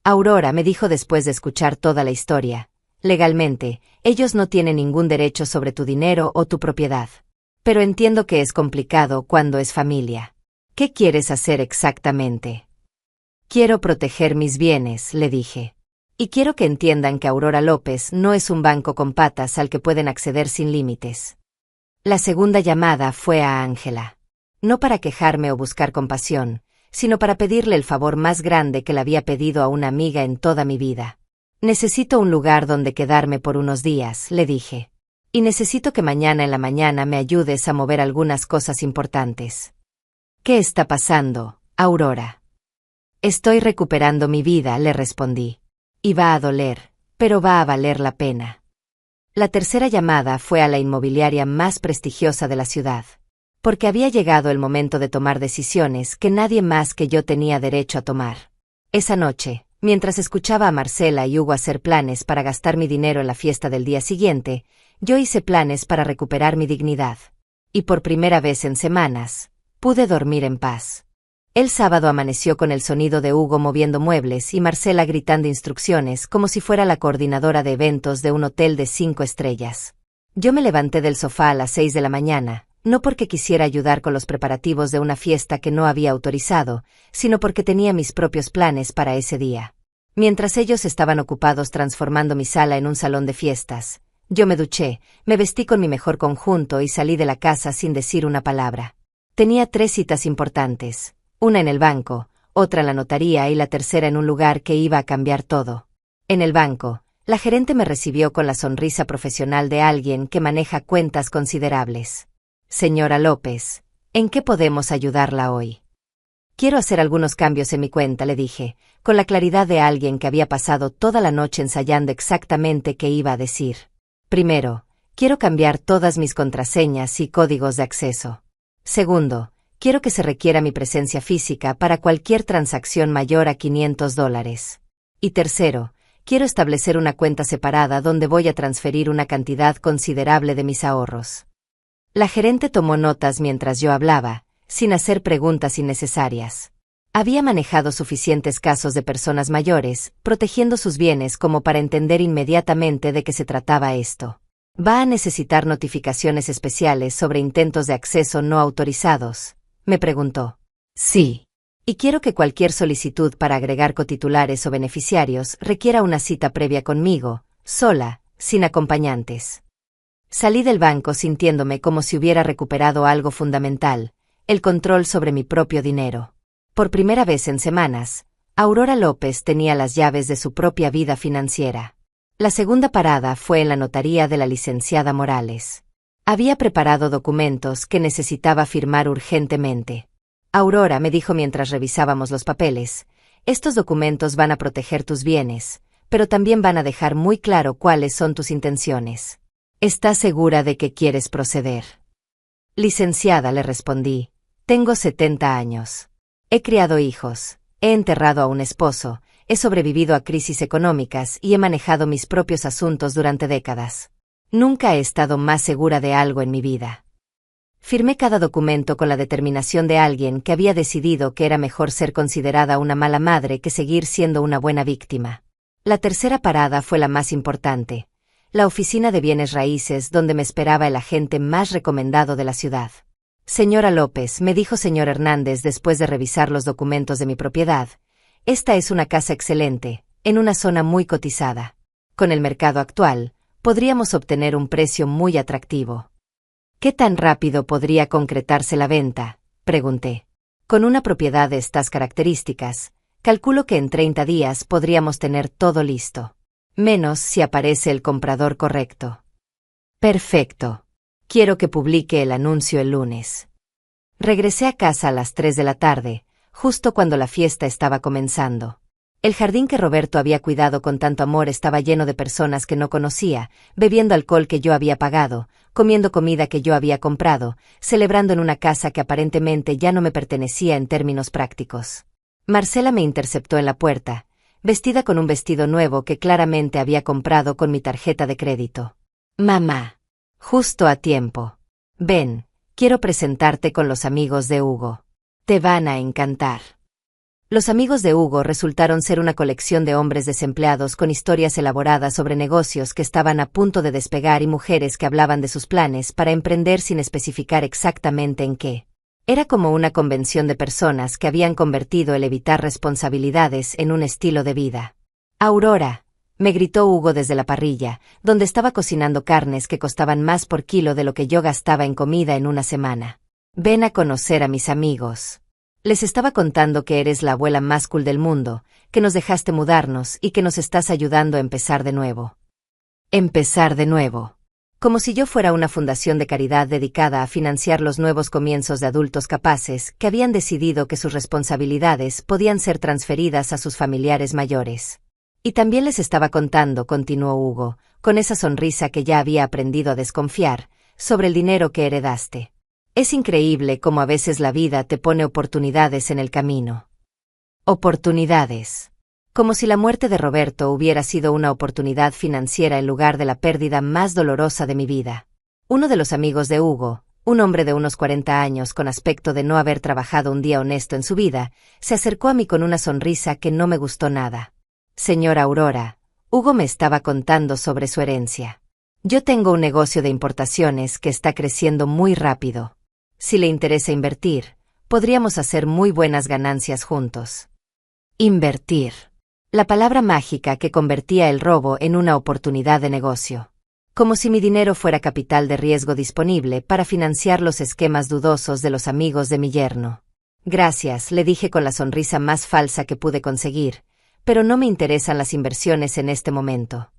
Aurora, me dijo después de escuchar toda la historia, legalmente, ellos no tienen ningún derecho sobre tu dinero o tu propiedad. Pero entiendo que es complicado cuando es familia. ¿Qué quieres hacer exactamente? Quiero proteger mis bienes, le dije. Y quiero que entiendan que Aurora López no es un banco con patas al que pueden acceder sin límites. La segunda llamada fue a Ángela. No para quejarme o buscar compasión, sino para pedirle el favor más grande que le había pedido a una amiga en toda mi vida. Necesito un lugar donde quedarme por unos días, le dije. Y necesito que mañana en la mañana me ayudes a mover algunas cosas importantes. ¿Qué está pasando, Aurora? Estoy recuperando mi vida, le respondí. Y va a doler, pero va a valer la pena. La tercera llamada fue a la inmobiliaria más prestigiosa de la ciudad. Porque había llegado el momento de tomar decisiones que nadie más que yo tenía derecho a tomar. Esa noche, mientras escuchaba a Marcela y Hugo hacer planes para gastar mi dinero en la fiesta del día siguiente, yo hice planes para recuperar mi dignidad. Y por primera vez en semanas, pude dormir en paz. El sábado amaneció con el sonido de Hugo moviendo muebles y Marcela gritando instrucciones como si fuera la coordinadora de eventos de un hotel de 5 estrellas. Yo me levanté del sofá a las 6 de la mañana, no porque quisiera ayudar con los preparativos de una fiesta que no había autorizado, sino porque tenía mis propios planes para ese día. Mientras ellos estaban ocupados transformando mi sala en un salón de fiestas, yo me duché, me vestí con mi mejor conjunto y salí de la casa sin decir una palabra. Tenía 3 citas importantes, una en el banco, otra en la notaría y la tercera en un lugar que iba a cambiar todo. En el banco, la gerente me recibió con la sonrisa profesional de alguien que maneja cuentas considerables. Señora López, ¿en qué podemos ayudarla hoy? Quiero hacer algunos cambios en mi cuenta, le dije, con la claridad de alguien que había pasado toda la noche ensayando exactamente qué iba a decir. Primero, quiero cambiar todas mis contraseñas y códigos de acceso. Segundo, quiero que se requiera mi presencia física para cualquier transacción mayor a $500. Y tercero, quiero establecer una cuenta separada donde voy a transferir una cantidad considerable de mis ahorros. La gerente tomó notas mientras yo hablaba, sin hacer preguntas innecesarias. Había manejado suficientes casos de personas mayores, protegiendo sus bienes como para entender inmediatamente de qué se trataba esto. ¿Va a necesitar notificaciones especiales sobre intentos de acceso no autorizados?, me preguntó. Sí. Y quiero que cualquier solicitud para agregar cotitulares o beneficiarios requiera una cita previa conmigo, sola, sin acompañantes. Salí del banco sintiéndome como si hubiera recuperado algo fundamental, el control sobre mi propio dinero. Por primera vez en semanas, Aurora López tenía las llaves de su propia vida financiera. La segunda parada fue en la notaría de la licenciada Morales. Había preparado documentos que necesitaba firmar urgentemente. Aurora, me dijo mientras revisábamos los papeles, estos documentos van a proteger tus bienes, pero también van a dejar muy claro cuáles son tus intenciones. ¿Estás segura de que quieres proceder? Licenciada, le respondí, tengo 70 años. He criado hijos, he enterrado a un esposo, he sobrevivido a crisis económicas y he manejado mis propios asuntos durante décadas. Nunca he estado más segura de algo en mi vida. Firmé cada documento con la determinación de alguien que había decidido que era mejor ser considerada una mala madre que seguir siendo una buena víctima. La tercera parada fue la más importante, la oficina de bienes raíces donde me esperaba el agente más recomendado de la ciudad. Señora López, me dijo señor Hernández después de revisar los documentos de mi propiedad, esta es una casa excelente, en una zona muy cotizada. Con el mercado actual, podríamos obtener un precio muy atractivo. ¿Qué tan rápido podría concretarse la venta?, pregunté. Con una propiedad de estas características, calculo que en 30 días podríamos tener todo listo. Menos si aparece el comprador correcto. Perfecto. Quiero que publique el anuncio el lunes. Regresé a casa a las 3 de la tarde, justo cuando la fiesta estaba comenzando. El jardín que Roberto había cuidado con tanto amor estaba lleno de personas que no conocía, bebiendo alcohol que yo había pagado, comiendo comida que yo había comprado, celebrando en una casa que aparentemente ya no me pertenecía en términos prácticos. Marcela me interceptó en la puerta, vestida con un vestido nuevo que claramente había comprado con mi tarjeta de crédito. Mamá. Justo a tiempo. Ven, quiero presentarte con los amigos de Hugo. Te van a encantar. Los amigos de Hugo resultaron ser una colección de hombres desempleados con historias elaboradas sobre negocios que estaban a punto de despegar y mujeres que hablaban de sus planes para emprender sin especificar exactamente en qué. Era como una convención de personas que habían convertido el evitar responsabilidades en un estilo de vida. Aurora, me gritó Hugo desde la parrilla, donde estaba cocinando carnes que costaban más por kilo de lo que yo gastaba en comida en una semana. Ven a conocer a mis amigos. Les estaba contando que eres la abuela más cool del mundo, que nos dejaste mudarnos y que nos estás ayudando a empezar de nuevo. Empezar de nuevo. Como si yo fuera una fundación de caridad dedicada a financiar los nuevos comienzos de adultos capaces que habían decidido que sus responsabilidades podían ser transferidas a sus familiares mayores. Y también les estaba contando, continuó Hugo, con esa sonrisa que ya había aprendido a desconfiar, sobre el dinero que heredaste. Es increíble cómo a veces la vida te pone oportunidades en el camino. Oportunidades. Como si la muerte de Roberto hubiera sido una oportunidad financiera en lugar de la pérdida más dolorosa de mi vida. Uno de los amigos de Hugo, un hombre de unos 40 años con aspecto de no haber trabajado un día honesto en su vida, se acercó a mí con una sonrisa que no me gustó nada. Señora Aurora, Hugo me estaba contando sobre su herencia. Yo tengo un negocio de importaciones que está creciendo muy rápido. Si le interesa invertir, podríamos hacer muy buenas ganancias juntos. Invertir. La palabra mágica que convertía el robo en una oportunidad de negocio. Como si mi dinero fuera capital de riesgo disponible para financiar los esquemas dudosos de los amigos de mi yerno. Gracias, le dije con la sonrisa más falsa que pude conseguir, pero no me interesan las inversiones en este momento.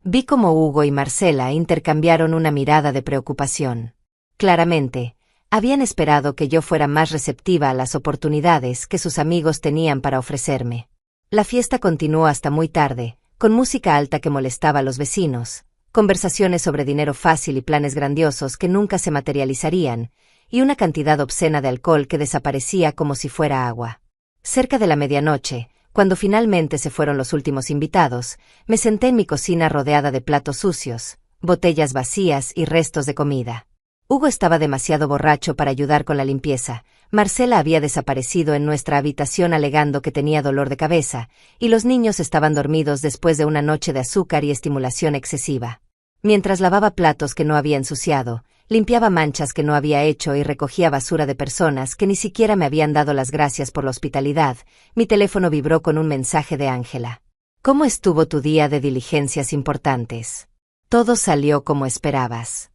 Vi cómo Hugo y Marcela intercambiaron una mirada de preocupación. Claramente, Habían esperado que yo fuera más receptiva a las oportunidades que sus amigos tenían para ofrecerme. La fiesta continuó hasta muy tarde, con música alta que molestaba a los vecinos, conversaciones sobre dinero fácil y planes grandiosos que nunca se materializarían, y una cantidad obscena de alcohol que desaparecía como si fuera agua. Cerca de la medianoche, cuando finalmente se fueron los últimos invitados, me senté en mi cocina rodeada de platos sucios, botellas vacías y restos de comida. Hugo estaba demasiado borracho para ayudar con la limpieza. Marcela había desaparecido en nuestra habitación alegando que tenía dolor de cabeza, y los niños estaban dormidos después de una noche de azúcar y estimulación excesiva. Mientras lavaba platos que no había ensuciado, limpiaba manchas que no había hecho y recogía basura de personas que ni siquiera me habían dado las gracias por la hospitalidad, mi teléfono vibró con un mensaje de Ángela. ¿Cómo estuvo tu día de diligencias importantes? Todo salió como esperabas.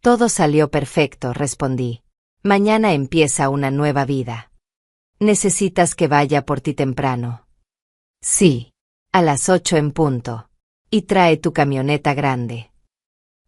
Todo salió perfecto, respondí. Mañana empieza una nueva vida. ¿Necesitas que vaya por ti temprano? Sí. A las 8 en punto. Y trae tu camioneta grande.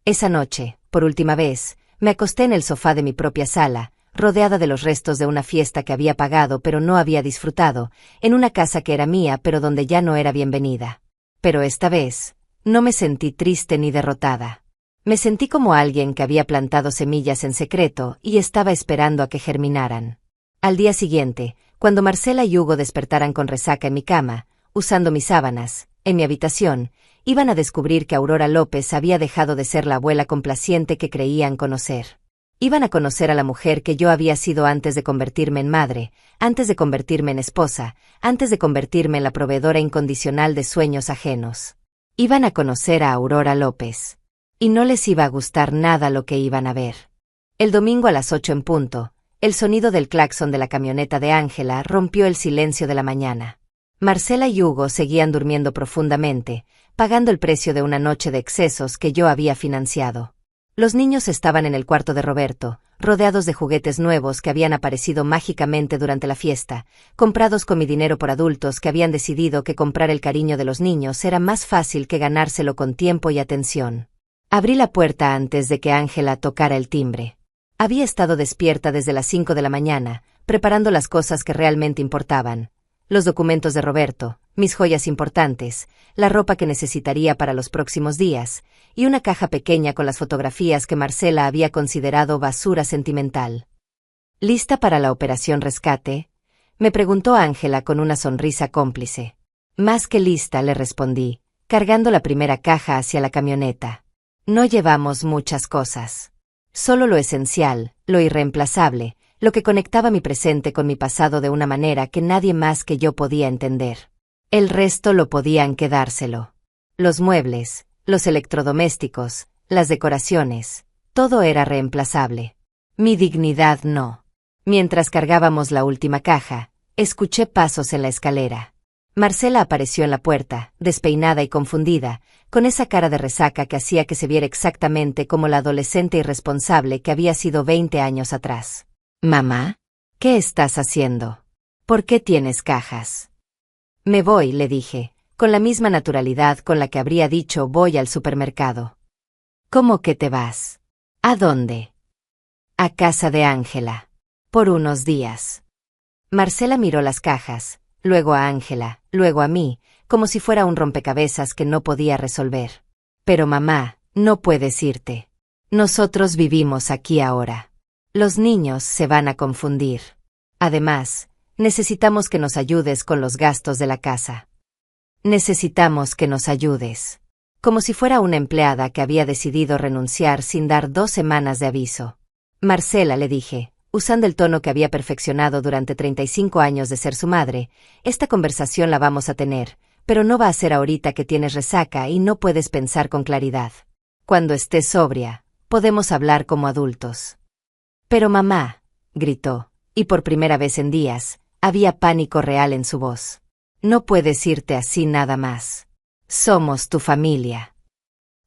Esa noche, por última vez, me acosté en el sofá de mi propia sala, rodeada de los restos de una fiesta que había pagado pero no había disfrutado, en una casa que era mía pero donde ya no era bienvenida. Pero esta vez, no me sentí triste ni derrotada. Me sentí como alguien que había plantado semillas en secreto y estaba esperando a que germinaran. Al día siguiente, cuando Marcela y Hugo despertaran con resaca en mi cama, usando mis sábanas, en mi habitación, iban a descubrir que Aurora López había dejado de ser la abuela complaciente que creían conocer. Iban a conocer a la mujer que yo había sido antes de convertirme en madre, antes de convertirme en esposa, antes de convertirme en la proveedora incondicional de sueños ajenos. Iban a conocer a Aurora López. Y no les iba a gustar nada lo que iban a ver. El domingo a las 8 en punto, el sonido del claxon de la camioneta de Ángela rompió el silencio de la mañana. Marcela y Hugo seguían durmiendo profundamente, pagando el precio de una noche de excesos que yo había financiado. Los niños estaban en el cuarto de Roberto, rodeados de juguetes nuevos que habían aparecido mágicamente durante la fiesta, comprados con mi dinero por adultos que habían decidido que comprar el cariño de los niños era más fácil que ganárselo con tiempo y atención. Abrí la puerta antes de que Ángela tocara el timbre. Había estado despierta desde las 5 de la mañana, preparando las cosas que realmente importaban. Los documentos de Roberto, mis joyas importantes, la ropa que necesitaría para los próximos días, y una caja pequeña con las fotografías que Marcela había considerado basura sentimental. ¿Lista para la operación rescate?, me preguntó Ángela con una sonrisa cómplice. Más que lista, le respondí, cargando la primera caja hacia la camioneta. No llevamos muchas cosas. Solo lo esencial, lo irreemplazable, lo que conectaba mi presente con mi pasado de una manera que nadie más que yo podía entender. El resto lo podían quedárselo. Los muebles, los electrodomésticos, las decoraciones, todo era reemplazable. Mi dignidad no. Mientras cargábamos la última caja, escuché pasos en la escalera. Marcela apareció en la puerta, despeinada y confundida, con esa cara de resaca que hacía que se viera exactamente como la adolescente irresponsable que había sido 20 años atrás. «Mamá, ¿qué estás haciendo? ¿Por qué tienes cajas?» «Me voy», le dije, con la misma naturalidad con la que habría dicho voy al supermercado. «¿Cómo que te vas? ¿A dónde?» «A casa de Ángela. Por unos días». Marcela miró las cajas, luego a Ángela, luego a mí, como si fuera un rompecabezas que no podía resolver. «Pero mamá, no puedes irte. Nosotros vivimos aquí ahora. Los niños se van a confundir. Además, necesitamos que nos ayudes con los gastos de la casa. Necesitamos que nos ayudes». Como si fuera una empleada que había decidido renunciar sin dar 2 semanas de aviso. «Marcela», le dije, usando el tono que había perfeccionado durante 35 años de ser su madre, esta conversación la vamos a tener, pero no va a ser ahorita que tienes resaca y no puedes pensar con claridad. Cuando estés sobria, podemos hablar como adultos. «Pero mamá», gritó, y por primera vez en días, había pánico real en su voz. «No puedes irte así nada más. Somos tu familia».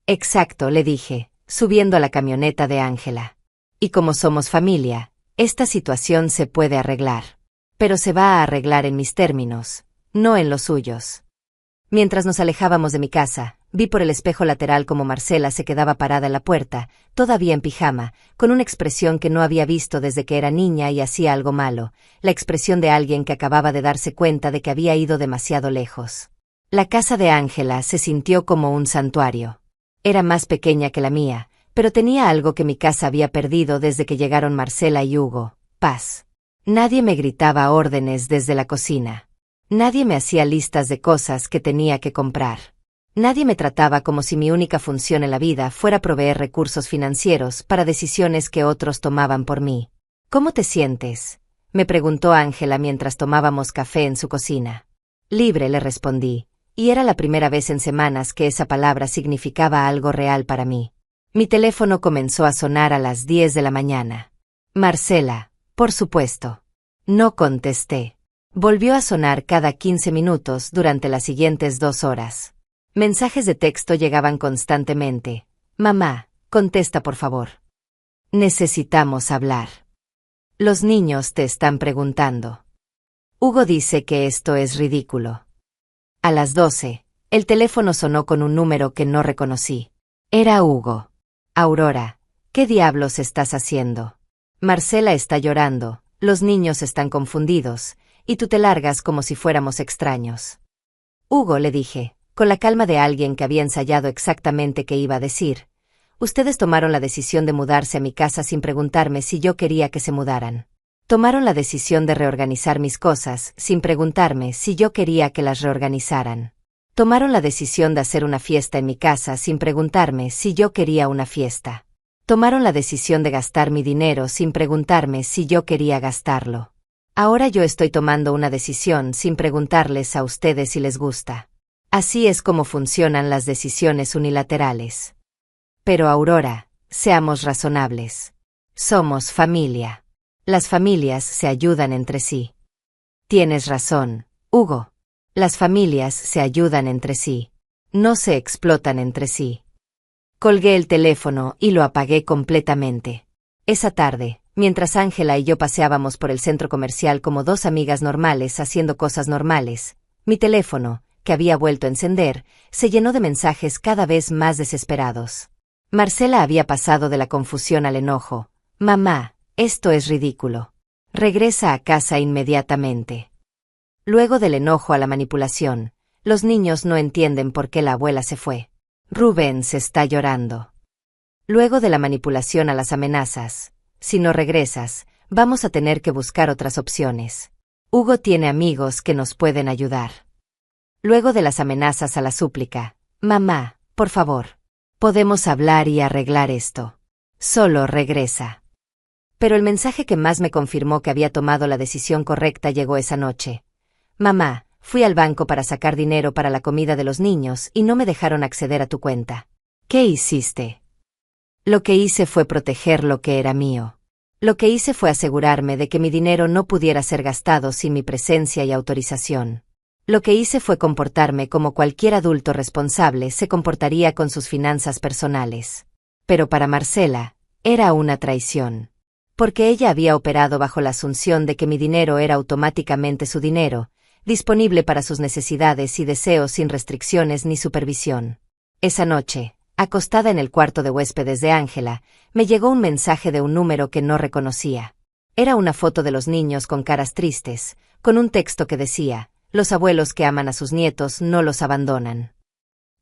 «Exacto», le dije, subiendo a la camioneta de Ángela. «Y como somos familia, esta situación se puede arreglar. Pero se va a arreglar en mis términos, no en los suyos». Mientras nos alejábamos de mi casa, Vi por el espejo lateral como Marcela se quedaba parada en la puerta, todavía en pijama, con una expresión que no había visto desde que era niña y hacía algo malo, la expresión de alguien que acababa de darse cuenta de que había ido demasiado lejos. La casa de Ángela se sintió como un santuario. Era más pequeña que la mía, pero tenía algo que mi casa había perdido desde que llegaron Marcela y Hugo: paz. Nadie me gritaba órdenes desde la cocina. Nadie me hacía listas de cosas que tenía que comprar. Nadie me trataba como si mi única función en la vida fuera proveer recursos financieros para decisiones que otros tomaban por mí. ¿Cómo te sientes?, me preguntó Ángela mientras tomábamos café en su cocina. Libre, le respondí, y era la primera vez en semanas que esa palabra significaba algo real para mí. Mi teléfono comenzó a sonar a las 10 de la mañana. Marcela, por supuesto. No contesté. Volvió a sonar cada 15 minutos durante las siguientes 2 horas. Mensajes de texto llegaban constantemente. Mamá, contesta por favor. Necesitamos hablar. Los niños te están preguntando. Hugo dice que esto es ridículo. A las 12, el teléfono sonó con un número que no reconocí. Era Hugo. Aurora, ¿qué diablos estás haciendo? Marcela está llorando, los niños están confundidos, y tú te largas como si fuéramos extraños. Hugo, le dije, con la calma de alguien que había ensayado exactamente qué iba a decir. Ustedes tomaron la decisión de mudarse a mi casa sin preguntarme si yo quería que se mudaran. Tomaron la decisión de reorganizar mis cosas sin preguntarme si yo quería que las reorganizaran. Tomaron la decisión de hacer una fiesta en mi casa sin preguntarme si yo quería una fiesta. Tomaron la decisión de gastar mi dinero sin preguntarme si yo quería gastarlo. Ahora yo estoy tomando una decisión sin preguntarles a ustedes si les gusta. Así es como funcionan las decisiones unilaterales. Pero Aurora, seamos razonables. Somos familia. Las familias se ayudan entre sí. Tienes razón, Hugo. Las familias se ayudan entre sí. No se explotan entre sí. Colgué el teléfono y lo apagué completamente. Esa tarde, mientras Ángela y yo paseábamos por el centro comercial como dos amigas normales haciendo cosas normales, mi teléfono, que había vuelto a encender, se llenó de mensajes cada vez más desesperados. Marcela había pasado de la confusión al enojo. Mamá, esto es ridículo. Regresa a casa inmediatamente. Luego del enojo a la manipulación, los niños no entienden por qué la abuela se fue. Rubén se está llorando. Luego de la manipulación a las amenazas, si no regresas, vamos a tener que buscar otras opciones. Hugo tiene amigos que nos pueden ayudar. Luego de las amenazas a la súplica, mamá, por favor, podemos hablar y arreglar esto. Solo regresa. Pero el mensaje que más me confirmó que había tomado la decisión correcta llegó esa noche. Mamá, fui al banco para sacar dinero para la comida de los niños y no me dejaron acceder a tu cuenta. ¿Qué hiciste? Lo que hice fue proteger lo que era mío. Lo que hice fue asegurarme de que mi dinero no pudiera ser gastado sin mi presencia y autorización. Lo que hice fue comportarme como cualquier adulto responsable se comportaría con sus finanzas personales. Pero para Marcela, era una traición. Porque ella había operado bajo la asunción de que mi dinero era automáticamente su dinero, disponible para sus necesidades y deseos sin restricciones ni supervisión. Esa noche, acostada en el cuarto de huéspedes de Ángela, me llegó un mensaje de un número que no reconocía. Era una foto de los niños con caras tristes, con un texto que decía: los abuelos que aman a sus nietos no los abandonan.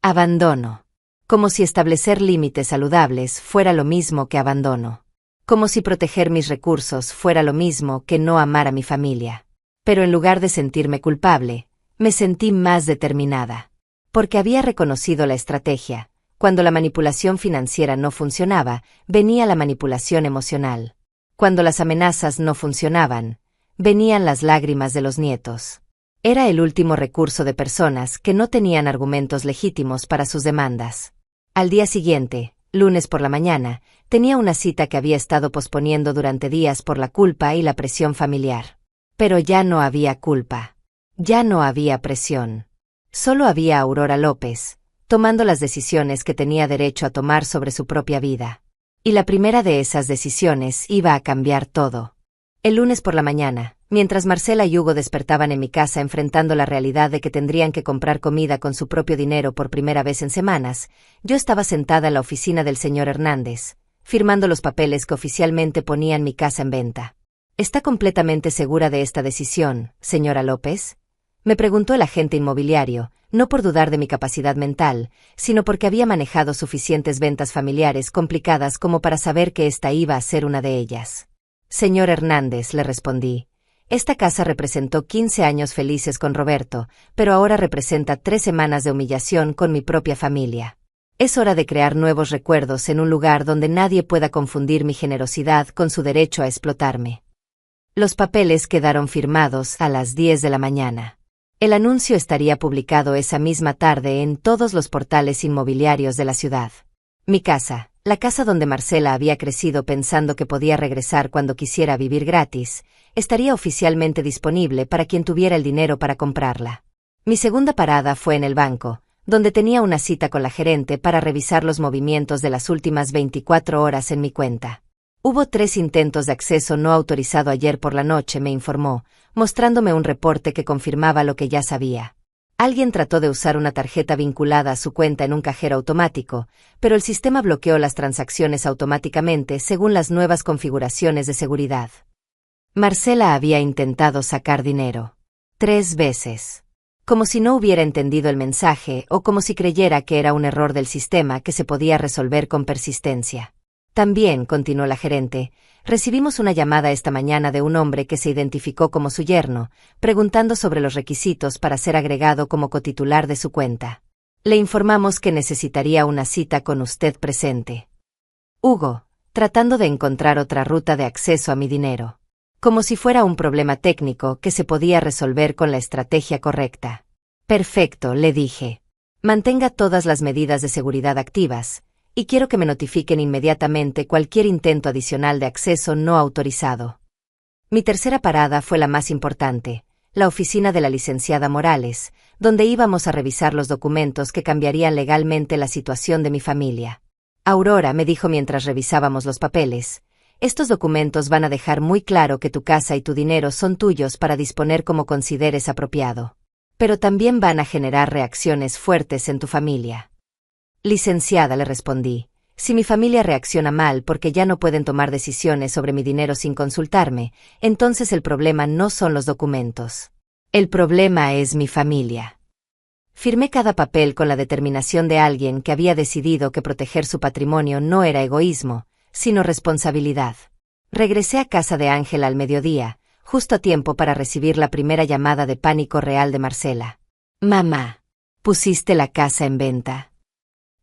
Abandono. Como si establecer límites saludables fuera lo mismo que abandono. Como si proteger mis recursos fuera lo mismo que no amar a mi familia. Pero en lugar de sentirme culpable, me sentí más determinada. Porque había reconocido la estrategia. Cuando la manipulación financiera no funcionaba, venía la manipulación emocional. Cuando las amenazas no funcionaban, venían las lágrimas de los nietos. Era el último recurso de personas que no tenían argumentos legítimos para sus demandas. Al día siguiente, lunes por la mañana, tenía una cita que había estado posponiendo durante días por la culpa y la presión familiar. Pero ya no había culpa. Ya no había presión. Solo había Aurora López, tomando las decisiones que tenía derecho a tomar sobre su propia vida. Y la primera de esas decisiones iba a cambiar todo. El lunes por la mañana, Mientras Marcela y Hugo despertaban en mi casa enfrentando la realidad de que tendrían que comprar comida con su propio dinero por primera vez en semanas, yo estaba sentada en la oficina del señor Hernández, firmando los papeles que oficialmente ponían mi casa en venta. ¿Está completamente segura de esta decisión, señora López?, me preguntó el agente inmobiliario, no por dudar de mi capacidad mental, sino porque había manejado suficientes ventas familiares complicadas como para saber que esta iba a ser una de ellas. Señor Hernández, le respondí, esta casa representó 15 años felices con Roberto, pero ahora representa 3 semanas de humillación con mi propia familia. Es hora de crear nuevos recuerdos en un lugar donde nadie pueda confundir mi generosidad con su derecho a explotarme. Los papeles quedaron firmados a las 10 de la mañana. El anuncio estaría publicado esa misma tarde en todos los portales inmobiliarios de la ciudad. Mi casa, la casa donde Marcela había crecido pensando que podía regresar cuando quisiera vivir gratis, estaría oficialmente disponible para quien tuviera el dinero para comprarla. Mi segunda parada fue en el banco, donde tenía una cita con la gerente para revisar los movimientos de las últimas 24 horas en mi cuenta. Hubo 3 intentos de acceso no autorizado ayer por la noche, me informó, mostrándome un reporte que confirmaba lo que ya sabía. Alguien trató de usar una tarjeta vinculada a su cuenta en un cajero automático, pero el sistema bloqueó las transacciones automáticamente según las nuevas configuraciones de seguridad. Marcela había intentado sacar dinero 3 veces. Como si no hubiera entendido el mensaje o como si creyera que era un error del sistema que se podía resolver con persistencia. También, continuó la gerente, recibimos una llamada esta mañana de un hombre que se identificó como su yerno, preguntando sobre los requisitos para ser agregado como cotitular de su cuenta. Le informamos que necesitaría una cita con usted presente. Hugo, tratando de encontrar otra ruta de acceso a mi dinero. Como si fuera un problema técnico que se podía resolver con la estrategia correcta. Perfecto, le dije. Mantenga todas las medidas de seguridad activas, y quiero que me notifiquen inmediatamente cualquier intento adicional de acceso no autorizado. Mi tercera parada fue la más importante, la oficina de la licenciada Morales, donde íbamos a revisar los documentos que cambiarían legalmente la situación de mi familia. Aurora, me dijo mientras revisábamos los papeles, estos documentos van a dejar muy claro que tu casa y tu dinero son tuyos para disponer como consideres apropiado. Pero también van a generar reacciones fuertes en tu familia. Licenciada, le respondí, si mi familia reacciona mal porque ya no pueden tomar decisiones sobre mi dinero sin consultarme, entonces el problema no son los documentos. El problema es mi familia. Firmé cada papel con la determinación de alguien que había decidido que proteger su patrimonio no era egoísmo, sino responsabilidad. Regresé a casa de Ángela al mediodía, justo a tiempo para recibir la primera llamada de pánico real de Marcela. Mamá, ¿pusiste la casa en venta?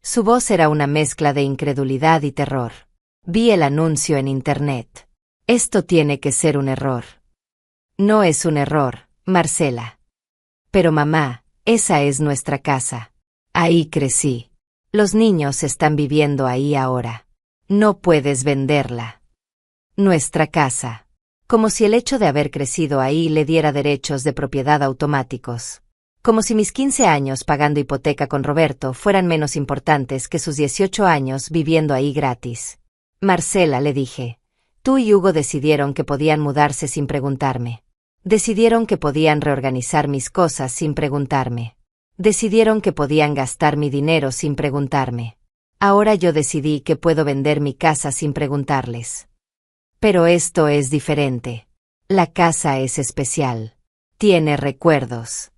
Su voz era una mezcla de incredulidad y terror. Vi el anuncio en internet. Esto tiene que ser un error. No es un error, Marcela. Pero mamá, esa es nuestra casa. Ahí crecí. Los niños están viviendo ahí ahora. No puedes venderla. Nuestra casa. Como si el hecho de haber crecido ahí le diera derechos de propiedad automáticos. Como si mis 15 años pagando hipoteca con Roberto fueran menos importantes que sus 18 años viviendo ahí gratis. Marcela, le dije, tú y Hugo decidieron que podían mudarse sin preguntarme. Decidieron que podían reorganizar mis cosas sin preguntarme. Decidieron que podían gastar mi dinero sin preguntarme. Ahora yo decidí que puedo vender mi casa sin preguntarles. Pero esto es diferente. La casa es especial. Tiene recuerdos.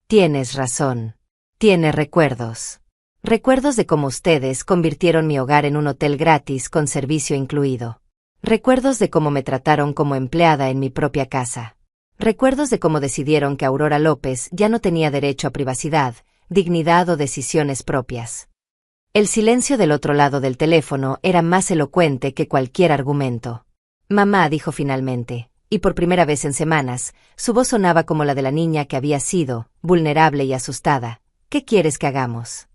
Tienes razón. Tiene recuerdos. Recuerdos de cómo ustedes convirtieron mi hogar en un hotel gratis con servicio incluido. Recuerdos de cómo me trataron como empleada en mi propia casa. Recuerdos de cómo decidieron que Aurora López ya no tenía derecho a privacidad, dignidad o decisiones propias. El silencio del otro lado del teléfono era más elocuente que cualquier argumento. Mamá, dijo finalmente, y por primera vez en semanas, su voz sonaba como la de la niña que había sido, vulnerable y asustada. ¿Qué quieres que hagamos?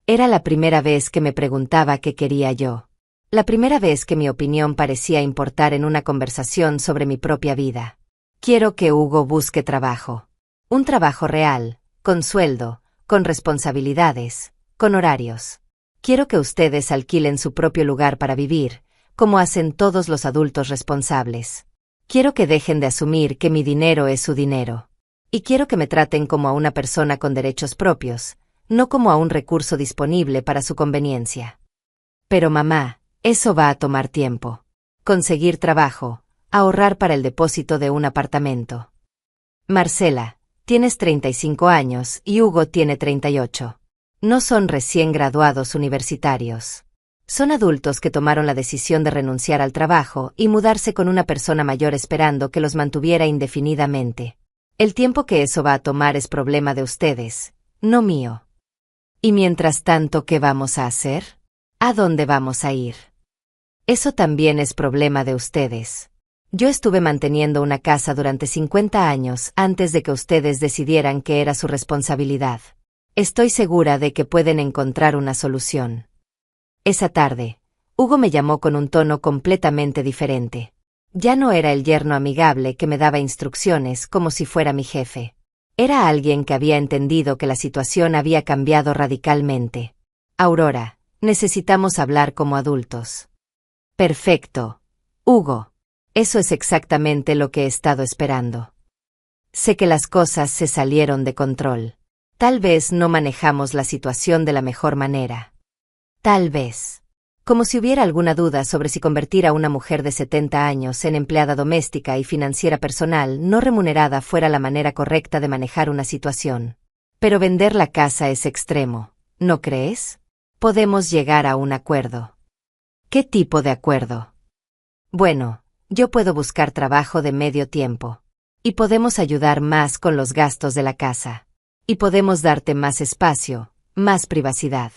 Era la primera vez que me preguntaba qué quería yo. La primera vez que mi opinión parecía importar en una conversación sobre mi propia vida. Quiero que Hugo busque trabajo. Un trabajo real, con sueldo, con responsabilidades, con horarios. Quiero que ustedes alquilen su propio lugar para vivir, como hacen todos los adultos responsables. Quiero que dejen de asumir que mi dinero es su dinero. Y quiero que me traten como a una persona con derechos propios, no como a un recurso disponible para su conveniencia. Pero mamá, eso va a tomar tiempo. Conseguir trabajo, ahorrar para el depósito de un apartamento. Marcela, tienes 35 años y Hugo tiene 38. No son recién graduados universitarios. Son adultos que tomaron la decisión de renunciar al trabajo y mudarse con una persona mayor esperando que los mantuviera indefinidamente. El tiempo que eso va a tomar es problema de ustedes, no mío. Y mientras tanto, ¿qué vamos a hacer? ¿A dónde vamos a ir? Eso también es problema de ustedes. Yo estuve manteniendo una casa durante 50 años antes de que ustedes decidieran que era su responsabilidad. Estoy segura de que pueden encontrar una solución. Esa tarde, Hugo me llamó con un tono completamente diferente. Ya no era el yerno amigable que me daba instrucciones como si fuera mi jefe. Era alguien que había entendido que la situación había cambiado radicalmente. Aurora, necesitamos hablar como adultos. Perfecto. Hugo. Eso es exactamente lo que he estado esperando. Sé que las cosas se salieron de control. Tal vez no manejamos la situación de la mejor manera. Tal vez. Como si hubiera alguna duda sobre si convertir a una mujer de 70 años en empleada doméstica y financiera personal no remunerada fuera la manera correcta de manejar una situación. Pero vender la casa es extremo, ¿no crees? Podemos llegar a un acuerdo. ¿Qué tipo de acuerdo? Bueno, yo puedo buscar trabajo de medio tiempo. Y podemos ayudar más con los gastos de la casa. Y podemos darte más espacio, más privacidad.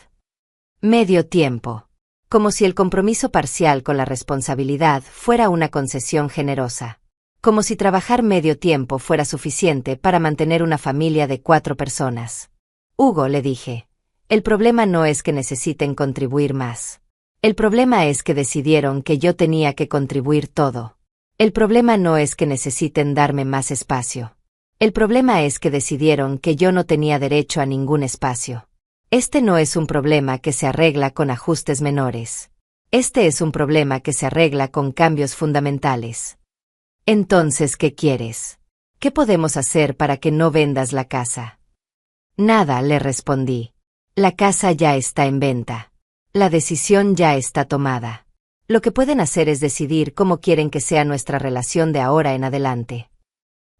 Medio tiempo. Como si el compromiso parcial con la responsabilidad fuera una concesión generosa. Como si trabajar medio tiempo fuera suficiente para mantener una familia de 4 personas. Hugo, le dije, el problema no es que necesiten contribuir más. El problema es que decidieron que yo tenía que contribuir todo. El problema no es que necesiten darme más espacio. El problema es que decidieron que yo no tenía derecho a ningún espacio. Este no es un problema que se arregla con ajustes menores. Este es un problema que se arregla con cambios fundamentales. Entonces, ¿qué quieres? ¿Qué podemos hacer para que no vendas la casa? Nada, le respondí. La casa ya está en venta. La decisión ya está tomada. Lo que pueden hacer es decidir cómo quieren que sea nuestra relación de ahora en adelante.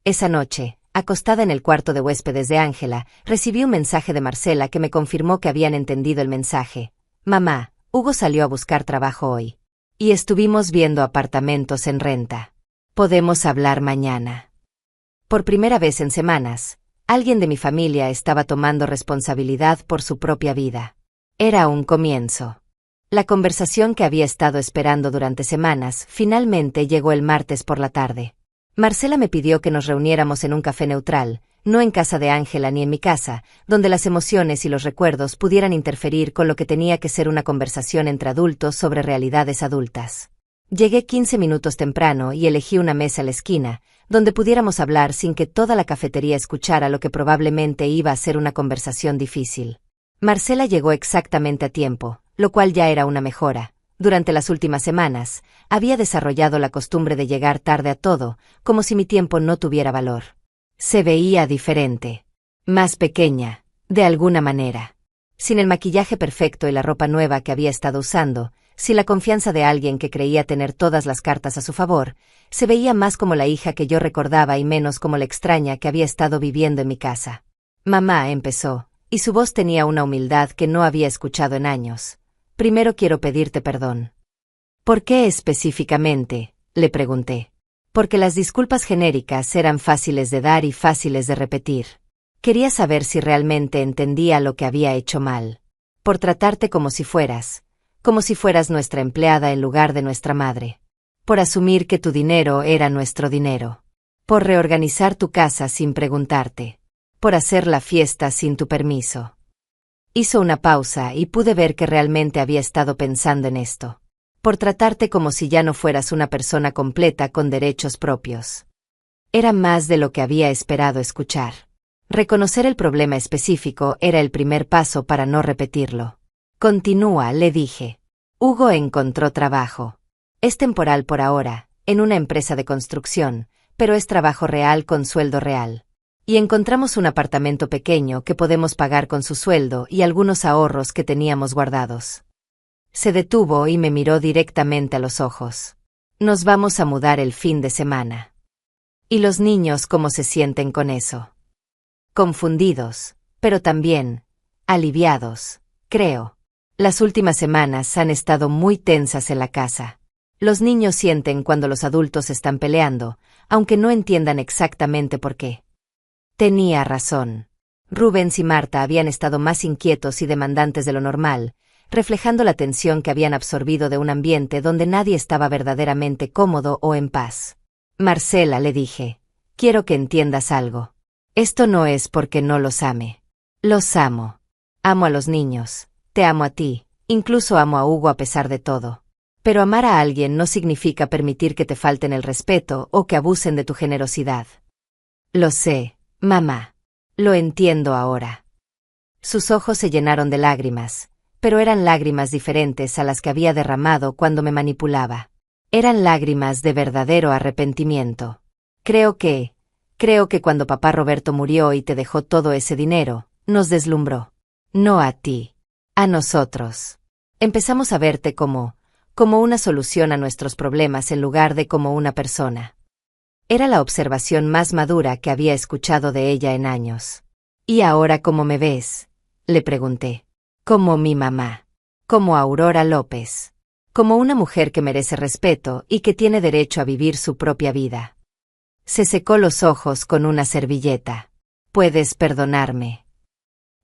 Esa noche, acostada en el cuarto de huéspedes de Ángela, recibí un mensaje de Marcela que me confirmó que habían entendido el mensaje. Mamá, Hugo salió a buscar trabajo hoy. Y estuvimos viendo apartamentos en renta. Podemos hablar mañana. Por primera vez en semanas, alguien de mi familia estaba tomando responsabilidad por su propia vida. Era un comienzo. La conversación que había estado esperando durante semanas finalmente llegó el martes por la tarde. Marcela me pidió que nos reuniéramos en un café neutral, no en casa de Ángela ni en mi casa, donde las emociones y los recuerdos pudieran interferir con lo que tenía que ser una conversación entre adultos sobre realidades adultas. Llegué 15 minutos temprano y elegí una mesa a la esquina, donde pudiéramos hablar sin que toda la cafetería escuchara lo que probablemente iba a ser una conversación difícil. Marcela llegó exactamente a tiempo, lo cual ya era una mejora. Durante las últimas semanas, había desarrollado la costumbre de llegar tarde a todo, como si mi tiempo no tuviera valor. Se veía diferente. Más pequeña, de alguna manera. Sin el maquillaje perfecto y la ropa nueva que había estado usando, sin la confianza de alguien que creía tener todas las cartas a su favor, se veía más como la hija que yo recordaba y menos como la extraña que había estado viviendo en mi casa. Mamá, empezó, y su voz tenía una humildad que no había escuchado en años. Primero quiero pedirte perdón. ¿Por qué específicamente?, le pregunté. Porque las disculpas genéricas eran fáciles de dar y fáciles de repetir. Quería saber si realmente entendía lo que había hecho mal. Por tratarte como si fueras nuestra empleada en lugar de nuestra madre. Por asumir que tu dinero era nuestro dinero. Por reorganizar tu casa sin preguntarte. Por hacer la fiesta sin tu permiso. Hizo una pausa y pude ver que realmente había estado pensando en esto. Por tratarte como si ya no fueras una persona completa con derechos propios. Era más de lo que había esperado escuchar. Reconocer el problema específico era el primer paso para no repetirlo. Continúa, le dije. Hugo encontró trabajo. Es temporal por ahora, en una empresa de construcción, pero es trabajo real con sueldo real. Y encontramos un apartamento pequeño que podemos pagar con su sueldo y algunos ahorros que teníamos guardados. Se detuvo y me miró directamente a los ojos. Nos vamos a mudar el fin de semana. ¿Y los niños cómo se sienten con eso? Confundidos, pero también aliviados, creo. Las últimas semanas han estado muy tensas en la casa. Los niños sienten cuando los adultos están peleando, aunque no entiendan exactamente por qué. Tenía razón. Rubens y Marta habían estado más inquietos y demandantes de lo normal, reflejando la tensión que habían absorbido de un ambiente donde nadie estaba verdaderamente cómodo o en paz. Marcela, le dije, quiero que entiendas algo. Esto no es porque no los ame. Los amo. Amo a los niños, te amo a ti, incluso amo a Hugo a pesar de todo. Pero amar a alguien no significa permitir que te falten el respeto o que abusen de tu generosidad. Lo sé, mamá. Lo entiendo ahora. Sus ojos se llenaron de lágrimas, pero eran lágrimas diferentes a las que había derramado cuando me manipulaba. Eran lágrimas de verdadero arrepentimiento. Creo que cuando papá Roberto murió y te dejó todo ese dinero, nos deslumbró. No a ti. A nosotros. Empezamos a verte como una solución a nuestros problemas en lugar de como una persona. Era la observación más madura que había escuchado de ella en años. ¿Y ahora cómo me ves?, le pregunté. Como mi mamá. Como Aurora López. Como una mujer que merece respeto y que tiene derecho a vivir su propia vida. Se secó los ojos con una servilleta. Puedes perdonarme.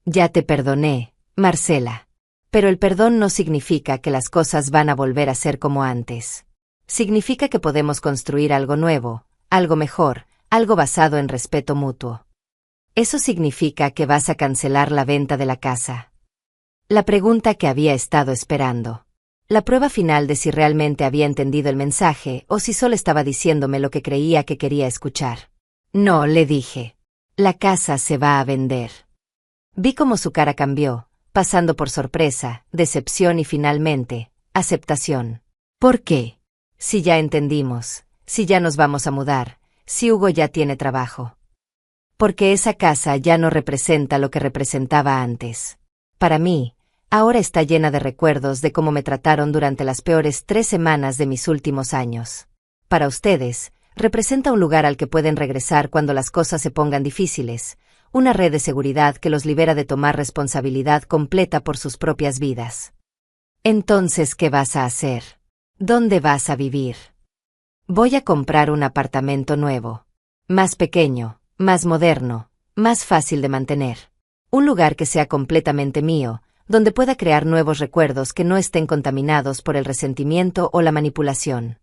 Ya te perdoné, Marcela. Pero el perdón no significa que las cosas van a volver a ser como antes. Significa que podemos construir algo nuevo, algo mejor, algo basado en respeto mutuo. Eso significa que vas a cancelar la venta de la casa. La pregunta que había estado esperando. La prueba final de si realmente había entendido el mensaje o si solo estaba diciéndome lo que creía que quería escuchar. No, le dije. La casa se va a vender. Vi cómo su cara cambió, pasando por sorpresa, decepción y finalmente, aceptación. ¿Por qué? Si ya entendimos, si ya nos vamos a mudar, si Hugo ya tiene trabajo. Porque esa casa ya no representa lo que representaba antes. Para mí, ahora está llena de recuerdos de cómo me trataron durante las peores 3 semanas de mis últimos años. Para ustedes, representa un lugar al que pueden regresar cuando las cosas se pongan difíciles, una red de seguridad que los libera de tomar responsabilidad completa por sus propias vidas. Entonces, ¿qué vas a hacer? ¿Dónde vas a vivir? Voy a comprar un apartamento nuevo. Más pequeño, más moderno, más fácil de mantener. Un lugar que sea completamente mío, donde pueda crear nuevos recuerdos que no estén contaminados por el resentimiento o la manipulación.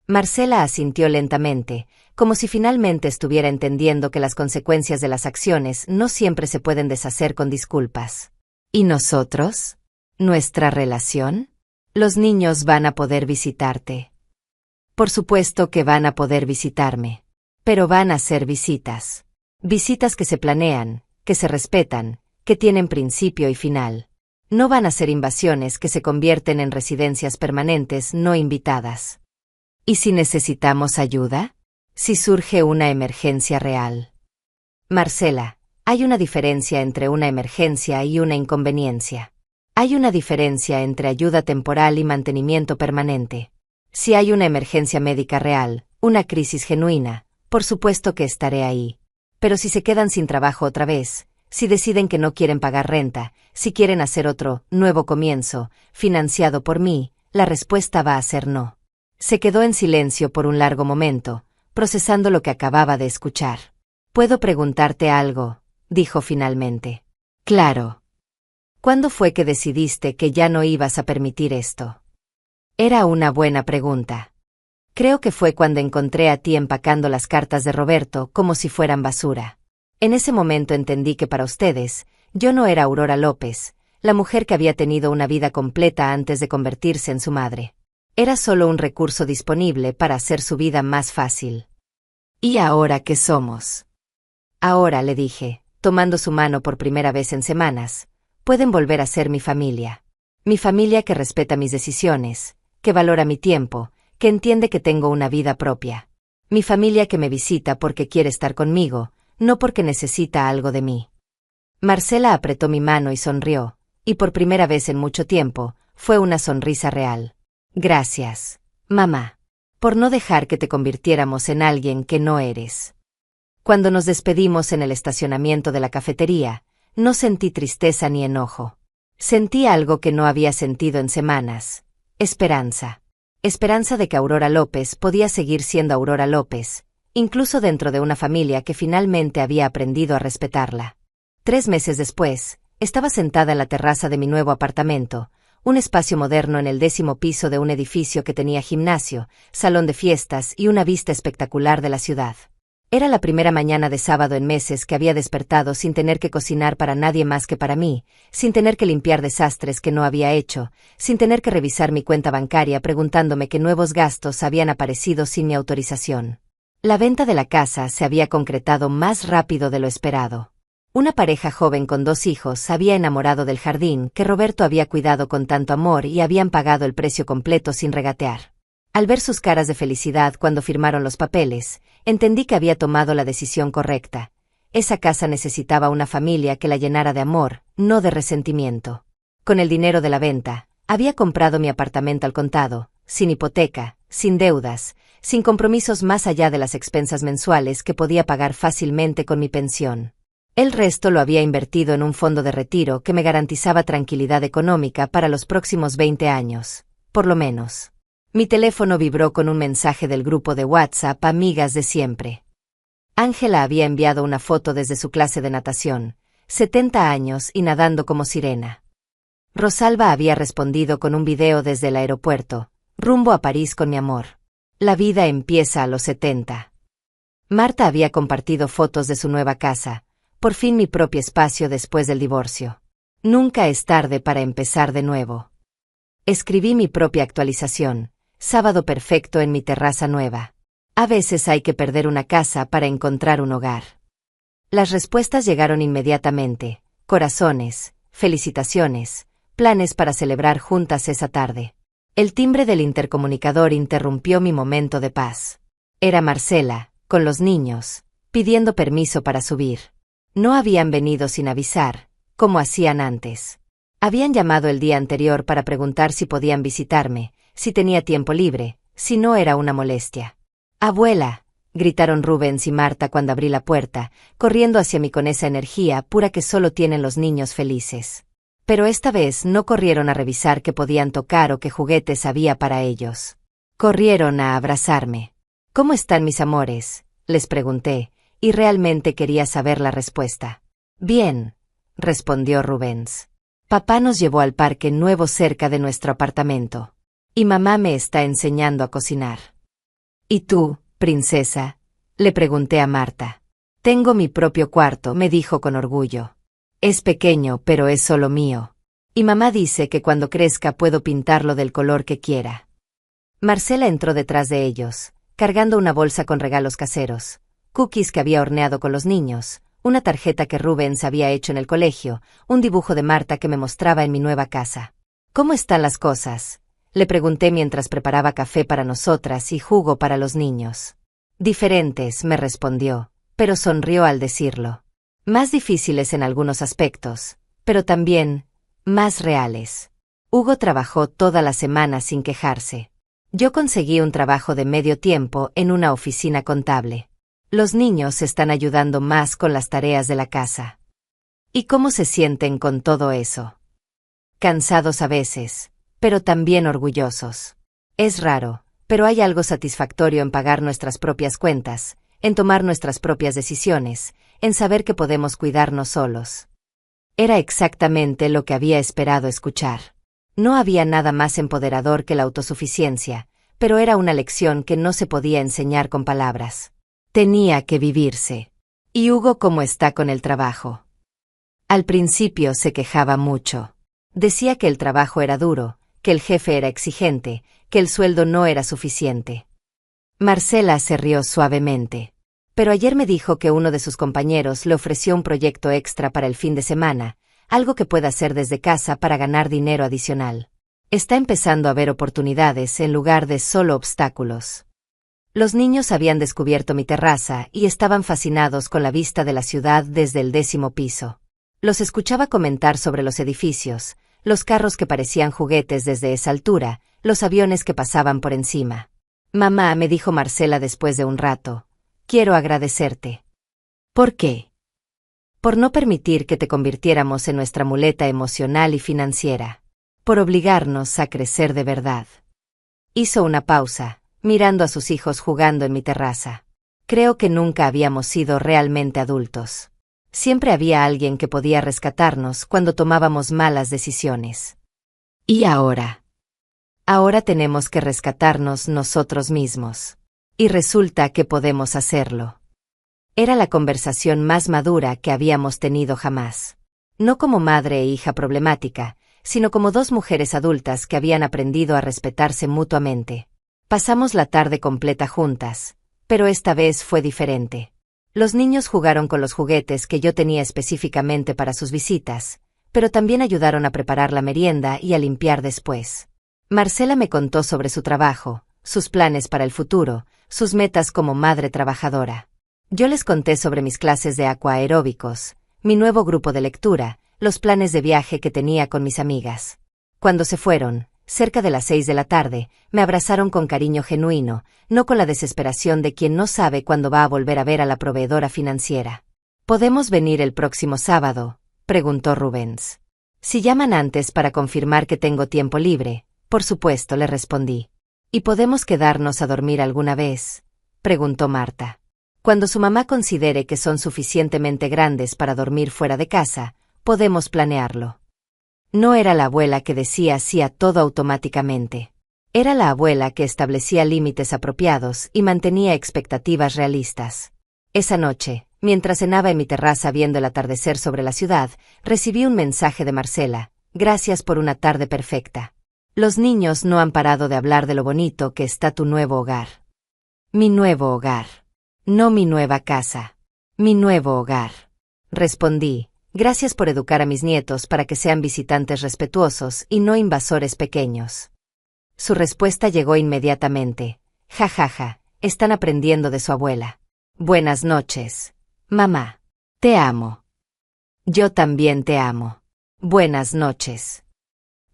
Marcela asintió lentamente, como si finalmente estuviera entendiendo que las consecuencias de las acciones no siempre se pueden deshacer con disculpas. ¿Y nosotros? ¿Nuestra relación? Los niños van a poder visitarte. Por supuesto que van a poder visitarme. Pero van a ser visitas. Visitas que se planean, que se respetan, que tienen principio y final. No van a ser invasiones que se convierten en residencias permanentes no invitadas. ¿Y si necesitamos ayuda? Si surge una emergencia real. Marcela, hay una diferencia entre una emergencia y una inconveniencia. Hay una diferencia entre ayuda temporal y mantenimiento permanente. Si hay una emergencia médica real, una crisis genuina, por supuesto que estaré ahí. Pero si se quedan sin trabajo otra vez, si deciden que no quieren pagar renta, si quieren hacer otro, nuevo comienzo, financiado por mí, la respuesta va a ser no. Se quedó en silencio por un largo momento, procesando lo que acababa de escuchar. «¿Puedo preguntarte algo?», dijo finalmente. «Claro. ¿Cuándo fue que decidiste que ya no ibas a permitir esto?». Era una buena pregunta. Creo que fue cuando encontré a ti empacando las cartas de Roberto como si fueran basura. En ese momento entendí que para ustedes, yo no era Aurora López, la mujer que había tenido una vida completa antes de convertirse en su madre. Era solo un recurso disponible para hacer su vida más fácil. ¿Y ahora qué somos? Ahora, le dije, tomando su mano por primera vez en semanas, pueden volver a ser mi familia. Mi familia que respeta mis decisiones, que valora mi tiempo, que entiende que tengo una vida propia. Mi familia que me visita porque quiere estar conmigo, no porque necesita algo de mí. Marcela apretó mi mano y sonrió, y por primera vez en mucho tiempo, fue una sonrisa real. Gracias, mamá, por no dejar que te convirtiéramos en alguien que no eres. Cuando nos despedimos en el estacionamiento de la cafetería, no sentí tristeza ni enojo. Sentí algo que no había sentido en semanas: esperanza. Esperanza de que Aurora López podía seguir siendo Aurora López, incluso dentro de una familia que finalmente había aprendido a respetarla. 3 meses después, estaba sentada en la terraza de mi nuevo apartamento, un espacio moderno en el 10º piso de un edificio que tenía gimnasio, salón de fiestas y una vista espectacular de la ciudad. Era la primera mañana de sábado en meses que había despertado sin tener que cocinar para nadie más que para mí, sin tener que limpiar desastres que no había hecho, sin tener que revisar mi cuenta bancaria preguntándome qué nuevos gastos habían aparecido sin mi autorización. La venta de la casa se había concretado más rápido de lo esperado. Una pareja joven con 2 hijos se había enamorado del jardín que Roberto había cuidado con tanto amor y habían pagado el precio completo sin regatear. Al ver sus caras de felicidad cuando firmaron los papeles, entendí que había tomado la decisión correcta. Esa casa necesitaba una familia que la llenara de amor, no de resentimiento. Con el dinero de la venta, había comprado mi apartamento al contado, sin hipoteca, sin deudas, sin compromisos más allá de las expensas mensuales que podía pagar fácilmente con mi pensión. El resto lo había invertido en un fondo de retiro que me garantizaba tranquilidad económica para los próximos 20 años, por lo menos. Mi teléfono vibró con un mensaje del grupo de WhatsApp Amigas de Siempre. Ángela había enviado una foto desde su clase de natación, 70 años y nadando como sirena. Rosalba había respondido con un video desde el aeropuerto, rumbo a París con mi amor. La vida empieza a los 70. Marta había compartido fotos de su nueva casa, por fin mi propio espacio después del divorcio. Nunca es tarde para empezar de nuevo. Escribí mi propia actualización: sábado perfecto en mi terraza nueva. A veces hay que perder una casa para encontrar un hogar. Las respuestas llegaron inmediatamente: corazones, felicitaciones, planes para celebrar juntas esa tarde. El timbre del intercomunicador interrumpió mi momento de paz. Era Marcela, con los niños, pidiendo permiso para subir. No habían venido sin avisar, como hacían antes. Habían llamado el día anterior para preguntar si podían visitarme, si tenía tiempo libre, si no era una molestia. «Abuela», gritaron Rubens y Marta cuando abrí la puerta, corriendo hacia mí con esa energía pura que solo tienen los niños felices. Pero esta vez no corrieron a revisar qué podían tocar o qué juguetes había para ellos. Corrieron a abrazarme. «¿Cómo están mis amores?», les pregunté, y realmente quería saber la respuesta. «Bien», respondió Rubens. «Papá nos llevó al parque nuevo cerca de nuestro apartamento. Y mamá me está enseñando a cocinar». «¿Y tú, princesa?», le pregunté a Marta. «Tengo mi propio cuarto», me dijo con orgullo. «Es pequeño, pero es solo mío. Y mamá dice que cuando crezca puedo pintarlo del color que quiera». Marcela entró detrás de ellos, cargando una bolsa con regalos caseros, cookies que había horneado con los niños, una tarjeta que Rubens había hecho en el colegio, un dibujo de Marta que me mostraba en mi nueva casa. «¿Cómo están las cosas?», le pregunté mientras preparaba café para nosotras y jugo para los niños. «Diferentes», me respondió, pero sonrió al decirlo. «Más difíciles en algunos aspectos, pero también más reales». Hugo trabajó toda la semana sin quejarse. Yo conseguí un trabajo de medio tiempo en una oficina contable. Los niños están ayudando más con las tareas de la casa. ¿Y cómo se sienten con todo eso? Cansados a veces, pero también orgullosos. Es raro, pero hay algo satisfactorio en pagar nuestras propias cuentas, en tomar nuestras propias decisiones, en saber que podemos cuidarnos solos. Era exactamente lo que había esperado escuchar. No había nada más empoderador que la autosuficiencia, pero era una lección que no se podía enseñar con palabras. Tenía que vivirse. ¿Y Hugo cómo está con el trabajo? Al principio se quejaba mucho. Decía que el trabajo era duro, que el jefe era exigente, que el sueldo no era suficiente. Marcela se rió suavemente. Pero ayer me dijo que uno de sus compañeros le ofreció un proyecto extra para el fin de semana, algo que pueda hacer desde casa para ganar dinero adicional. Está empezando a ver oportunidades en lugar de solo obstáculos. Los niños habían descubierto mi terraza y estaban fascinados con la vista de la ciudad desde el 10º piso. Los escuchaba comentar sobre los edificios, los carros que parecían juguetes desde esa altura, los aviones que pasaban por encima. Mamá, me dijo Marcela después de un rato, quiero agradecerte. ¿Por qué? Por no permitir que te convirtiéramos en nuestra muleta emocional y financiera. Por obligarnos a crecer de verdad. Hizo una pausa, mirando a sus hijos jugando en mi terraza. Creo que nunca habíamos sido realmente adultos. Siempre había alguien que podía rescatarnos cuando tomábamos malas decisiones. ¿Y ahora? Ahora tenemos que rescatarnos nosotros mismos. Y resulta que podemos hacerlo. Era la conversación más madura que habíamos tenido jamás. No como madre e hija problemática, sino como dos mujeres adultas que habían aprendido a respetarse mutuamente. Pasamos la tarde completa juntas, pero esta vez fue diferente. Los niños jugaron con los juguetes que yo tenía específicamente para sus visitas, pero también ayudaron a preparar la merienda y a limpiar después. Marcela me contó sobre su trabajo, sus planes para el futuro, sus metas como madre trabajadora. Yo les conté sobre mis clases de aquaeróbicos, mi nuevo grupo de lectura, los planes de viaje que tenía con mis amigas. Cuando se fueron, cerca de las 6 de la tarde, me abrazaron con cariño genuino, no con la desesperación de quien no sabe cuándo va a volver a ver a la proveedora financiera. ¿Podemos venir el próximo sábado?, preguntó Rubens. Si llaman antes para confirmar que tengo tiempo libre, por supuesto, le respondí. ¿Y podemos quedarnos a dormir alguna vez?, preguntó Marta. Cuando su mamá considere que son suficientemente grandes para dormir fuera de casa, podemos planearlo. No era la abuela que decía sí a todo automáticamente. Era la abuela que establecía límites apropiados y mantenía expectativas realistas. Esa noche, mientras cenaba en mi terraza viendo el atardecer sobre la ciudad, recibí un mensaje de Marcela: gracias por una tarde perfecta. Los niños no han parado de hablar de lo bonito que está tu nuevo hogar. Mi nuevo hogar. No mi nueva casa. Mi nuevo hogar. Respondí: gracias por educar a mis nietos para que sean visitantes respetuosos y no invasores pequeños. Su respuesta llegó inmediatamente: ja ja ja, están aprendiendo de su abuela. Buenas noches, mamá. Te amo. Yo también te amo. Buenas noches.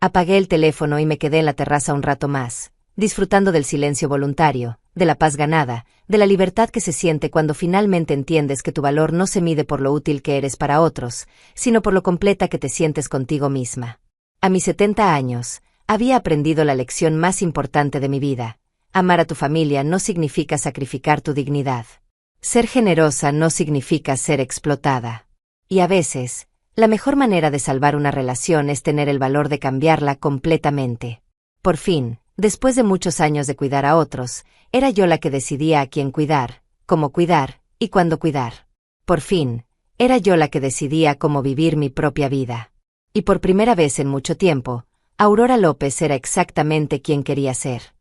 Apagué el teléfono y me quedé en la terraza un rato más, disfrutando del silencio voluntario, de la paz ganada, de la libertad que se siente cuando finalmente entiendes que tu valor no se mide por lo útil que eres para otros, sino por lo completa que te sientes contigo misma. A mis 70 años, había aprendido la lección más importante de mi vida: amar a tu familia no significa sacrificar tu dignidad. Ser generosa no significa ser explotada. Y a veces, la mejor manera de salvar una relación es tener el valor de cambiarla completamente. Por fin, después de muchos años de cuidar a otros, era yo la que decidía a quién cuidar, cómo cuidar y cuándo cuidar. Por fin, era yo la que decidía cómo vivir mi propia vida. Y por primera vez en mucho tiempo, Aurora López era exactamente quien quería ser.